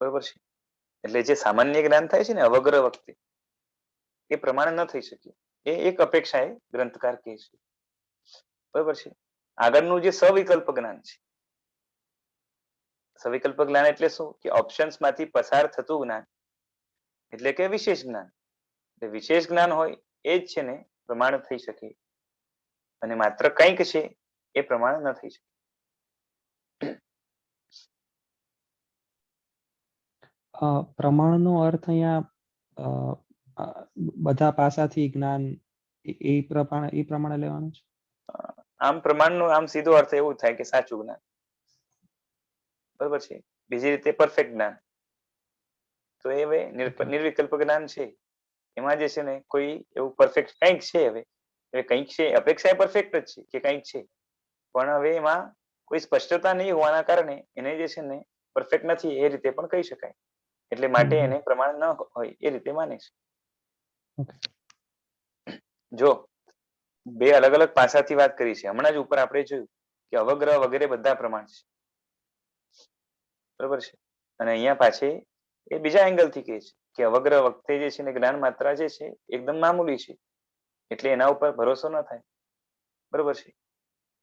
બરોબર છે. એટલે જે સામાન્ય જ્ઞાન થાય છે ને અવગ્રહ વખતે, એ પ્રમાણ ન થઈ શકે. એ એક અપેક્ષા એ ગ્રંથકાર કહે છે. બરોબર છે. આગળનું જે સવિકલ્પ જ્ઞાન છે, સવિકલ્પ જ્ઞાન એટલે શું કે ઓપ્શન્સ માંથી પસાર થતું જ્ઞાન એટલે કે વિશેષ જ્ઞાન. વિશેષ જ્ઞાન હોય એ જ છે ને પ્રમાણ થઈ શકે, અને માત્ર કંઈક છે એ પ્રમાણ ન થઈ શકે. પ્રમાણનો અર્થ અહીંયા બધા પાસાથી જ્ઞાન એ પ્રમાણે લેવાનું છે. આમ પ્રમાણનો આમ સીધો અર્થ એવું થાય કે સાચું જ્ઞાન. બરોબર છે. બીજી રીતે પરફેક્ટ જ્ઞાન, તો એ હવે નિર્વિકલ્પ જ્ઞાન છે. એમાં જે છે ને કોઈ એવું પરફેક્ટ કંઈક છે, હવે કંઈક છે, અપેક્ષા એ પરફેક્ટ જ છે કે કંઈક છે, પણ હવે એમાં કોઈ સ્પષ્ટતા નહીં હોવાના કારણે એને જે છે ને પરફેક્ટ નથી એ રીતે પણ કહી શકાય. એટલે માટે એને પ્રમાણ ન હોય એ રીતે માને છે. જો બે અલગ અલગ પાસાથી વાત કરી છે. હમણાં જ ઉપર આપણે જોયું કે અવગ્રહ વગેરે બધા પ્રમાણ છે. બરોબર છે. અને અહીંયા પાછી એ બીજા એંગલ થી કહે છે કે અવગ્રહ વખતે જે છે ને જ્ઞાન માત્રા જે છે એકદમ મામૂલી છે, એટલે એના ઉપર ભરોસો ન થાય. બરોબર છે.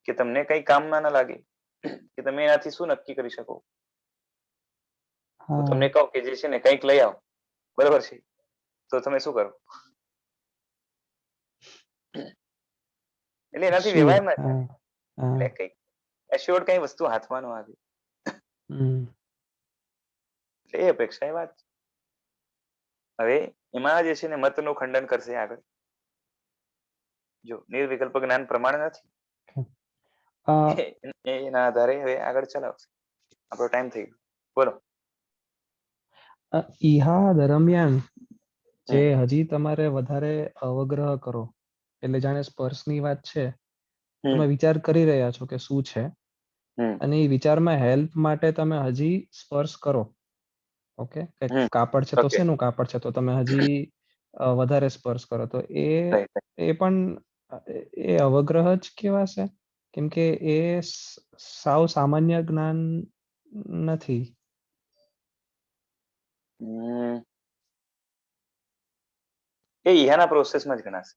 કે તમને કઈ કામમાં ન લાગે, કે તમે એનાથી શું નક્કી કરી શકો. હું તમને કહું કે જે છે ને કંઈક લઈ આવો, બરોબર છે, તો તમે શું કરો? એટલે એનાથી વ્યવહાર ના થાય. એટલે કઈક એશ્યોર્ડ કઈ વસ્તુ હાથમાં ન આવી, એટલે એ અપેક્ષા એ વાત. હવે એમાં જે છે ને મતનું ખંડન કરશે આગળ. જો નિર્વિકલ્પ જ્ઞાન પ્રમાણ નથી, એના આધારે હવે આગળ ચલાવશે. આપણો ટાઈમ થઈ ગયો. બોલો. ઈહા દરમિયાન જે હજી તમારે વધારે અવગ્રહ કરો, એટલે જાણે સ્પર્શની વાત છે, તમે વિચાર કરી રહ્યા છો કે શું છે, અને એ વિચારમાં હેલ્પ માટે તમે હજી સ્પર્શ કરો. ઓકે, કાપડ છે તો શેનું કાપડ છે, તો તમે હજી વધારે સ્પર્શ કરો, તો એ પણ એ અવગ્રહ જ કહેવાશે, કેમ કે એ સાવ સામાન્ય જ્ઞાન નથી. એ ઈહાના પ્રોસેસમાં જ ગણાશે.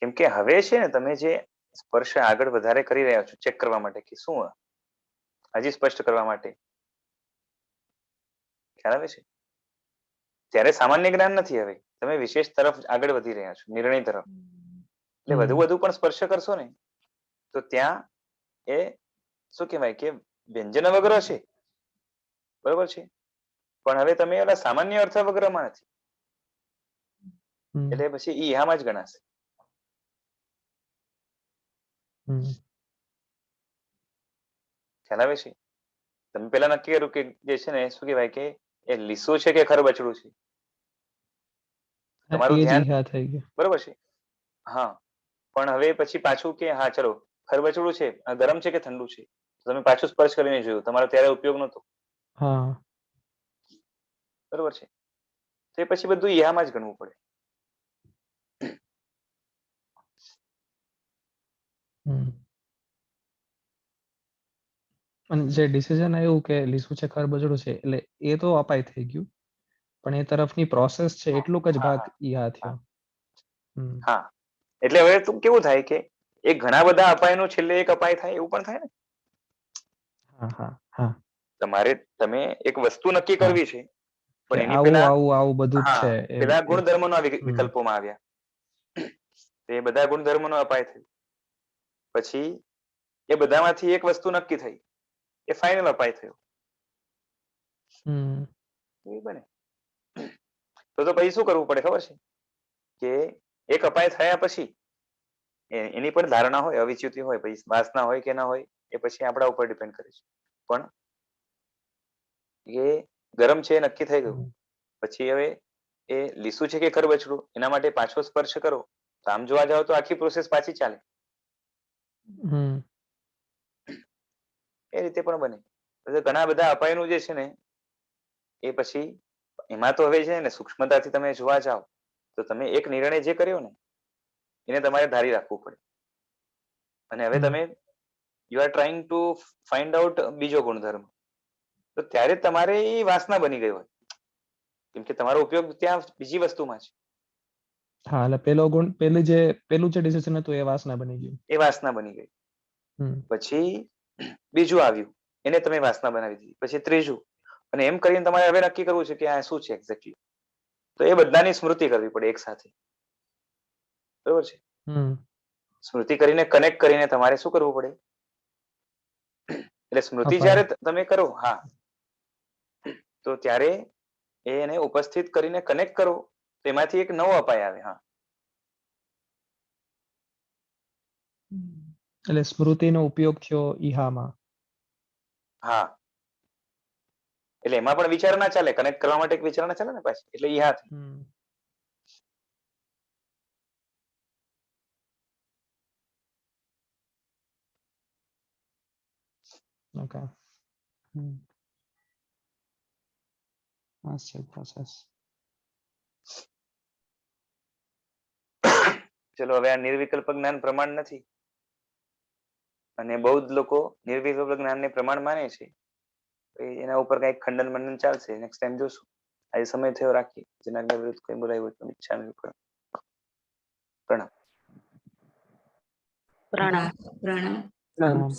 કેમ કે હવે છે ને તમે જે સ્પર્શ આગળ વધારે કરી રહ્યા છો ચેક કરવા માટે કે શું હજી સ્પષ્ટ કરવા માટે, ખ્યાલ આવે છે? ત્યારે સામાન્ય જ્ઞાન નથી, હવે તમે વિશેષ તરફ આગળ વધી રહ્યા છો, નિર્ણય તરફ. એટલે વધુ પણ સ્પર્શ કરશો ને તો ત્યાં એ શું કહેવાય કે વ્યંજન અવગ્રહ છે. બરોબર છે. પણ હવે તમે એના સામાન્ય અર્થ અવગ્રહમાં નથી, એટલે પછી ઈહામાં જ ગણાશે. ખ્યાલ આવે છે? તમે પેલા નક્કી કર્યું કે જે છે ને શું કહેવાય કે એ લીસું છે કે ખરબચડું છે, તમારું ધ્યાન થઈ ગયું. બરોબર છે. હા, પણ હવે પછી પાછું કે હા ચલો ખરબચડું છે, ગરમ છે કે ઠંડુ છે, તમે પાછું સ્પર્શ કરીને જોયું, તમારો ત્યારે ઉપયોગ નહોતો, હા બરોબર છે. તો એ પછી બધું ઈહામાં જ ગણવું પડે. અને જે ડિસિઝન આવ્યું કે લીસું છે ખરબચડું છે, એટલે એ તો અપાય થઈ ગયું, પણ એ તરફની પ્રોસેસ છે એટલું જ ભાગ ઈહા થયો. હા, એટલે હવે તો કેવું થાય કે એ ઘણા બધા અપાયનું છેલ્લે એક અપાય થાય એવું પણ થાય ને. હા હા હા, તમારે તમે એક વસ્તુ નક્કી હા. કરવી છે, કે પણ એની આવું પેલા આવું આવું બધું જ હા છે પેલા એ ગુણધર્મોના વિકલ્પોમાં આવ્યા. એ બધા ગુણધર્મોનો અપાય થયો. પછી એ બધામાંથી એક વસ્તુ નક્કી થઈ, એ ફાઇનલ અપાય થયો. એ બને. તો પછી શું કરવું પડે ખબર છે? કે એક અપાય થયા પછી એની પર ધારણા હોય, અવિચ્યુતિ હોય, પછી વાસના હોય કે ના હોય એ પછી આપણા ઉપર ડિપેન્ડ કરે છે. પણ એ ગરમ છે એ નક્કી થઈ ગયું પછી હવે એ લીસું છે કે ખરબચડું, એના માટે પાછો સ્પર્શ કરો તો આમ જોવા જાવ તો આખી પ્રોસેસ પાછી ચાલે. એ રીતે પણ બને. ઘણા બધા અપાયનું જે છે ને એ પછી એમાં તો હવે છે ને સૂક્ષ્મતાથી તમે જોવા જાવ તો તમે એક નિર્ણય જે કર્યો ને એને તમારે ધારી રાખવું પડે. અને હવે તમે you are trying to find out બીજો ગુણધર્મ, તો ત્યારે તમારે એ વાસના બની ગઈ હોય, કેમ કે તમારો ઉપયોગ ત્યાં બીજી વસ્તુમાં છે. હા, એટલે પેલું જે ડિસિઝન હતું એ વાસના બની ગયું. એ વાસના બની ગઈ. પછી બીજું આવ્યું, એને તમે વાસના બનાવી દીધી. પછી ત્રીજું, અને એમ કરીને તમારે હવે નક્કી કરવું છે કે આ શું છે એક્ઝેક્ટલી. તો એ બધાની સ્મૃતિ કરવી પડે એક સાથે, બરોબર છે. સ્મૃતિ કરીને કનેક્ટ કરીને તમારે શું કરવું પડે? એટલે સ્મૃતિ જ્યારે તમે કરો, હા, તો ત્યારે એને ઉપસ્થિત કરીને કનેક્ટ કરો તો એમાંથી એક નવો અપાય આવે. હા, એટલે સ્મૃતિનો ઉપયોગ થયો ઈહામાં. હા, એટલે એમાં પણ વિચાર ના ચાલે, કનેક્ટ કરવા માટે એક વિચાર ના ચાલે ને પાછી, એટલે ઈહા થઈ. ઓકે. પ્રોસેસ. ચલો, હવે આ નિર્વિકલ્પ જ્ઞાન પ્રમાણ નથી અને બૌ જ લોકો નિર્વિકલ્પ જ્ઞાનને પ્રમાણ માને છે. એના ઉપર કઈક ખંડન મંડન ચાલશે, નેક્સ્ટ ટાઈમ જોશું. આજે સમય થયો, રાખીએ. જેના વિરુદ્ધ કઈ બોલાય હોય તો ઈચ્છા પ્રણામ. પ્રણામ. પ્રણામ.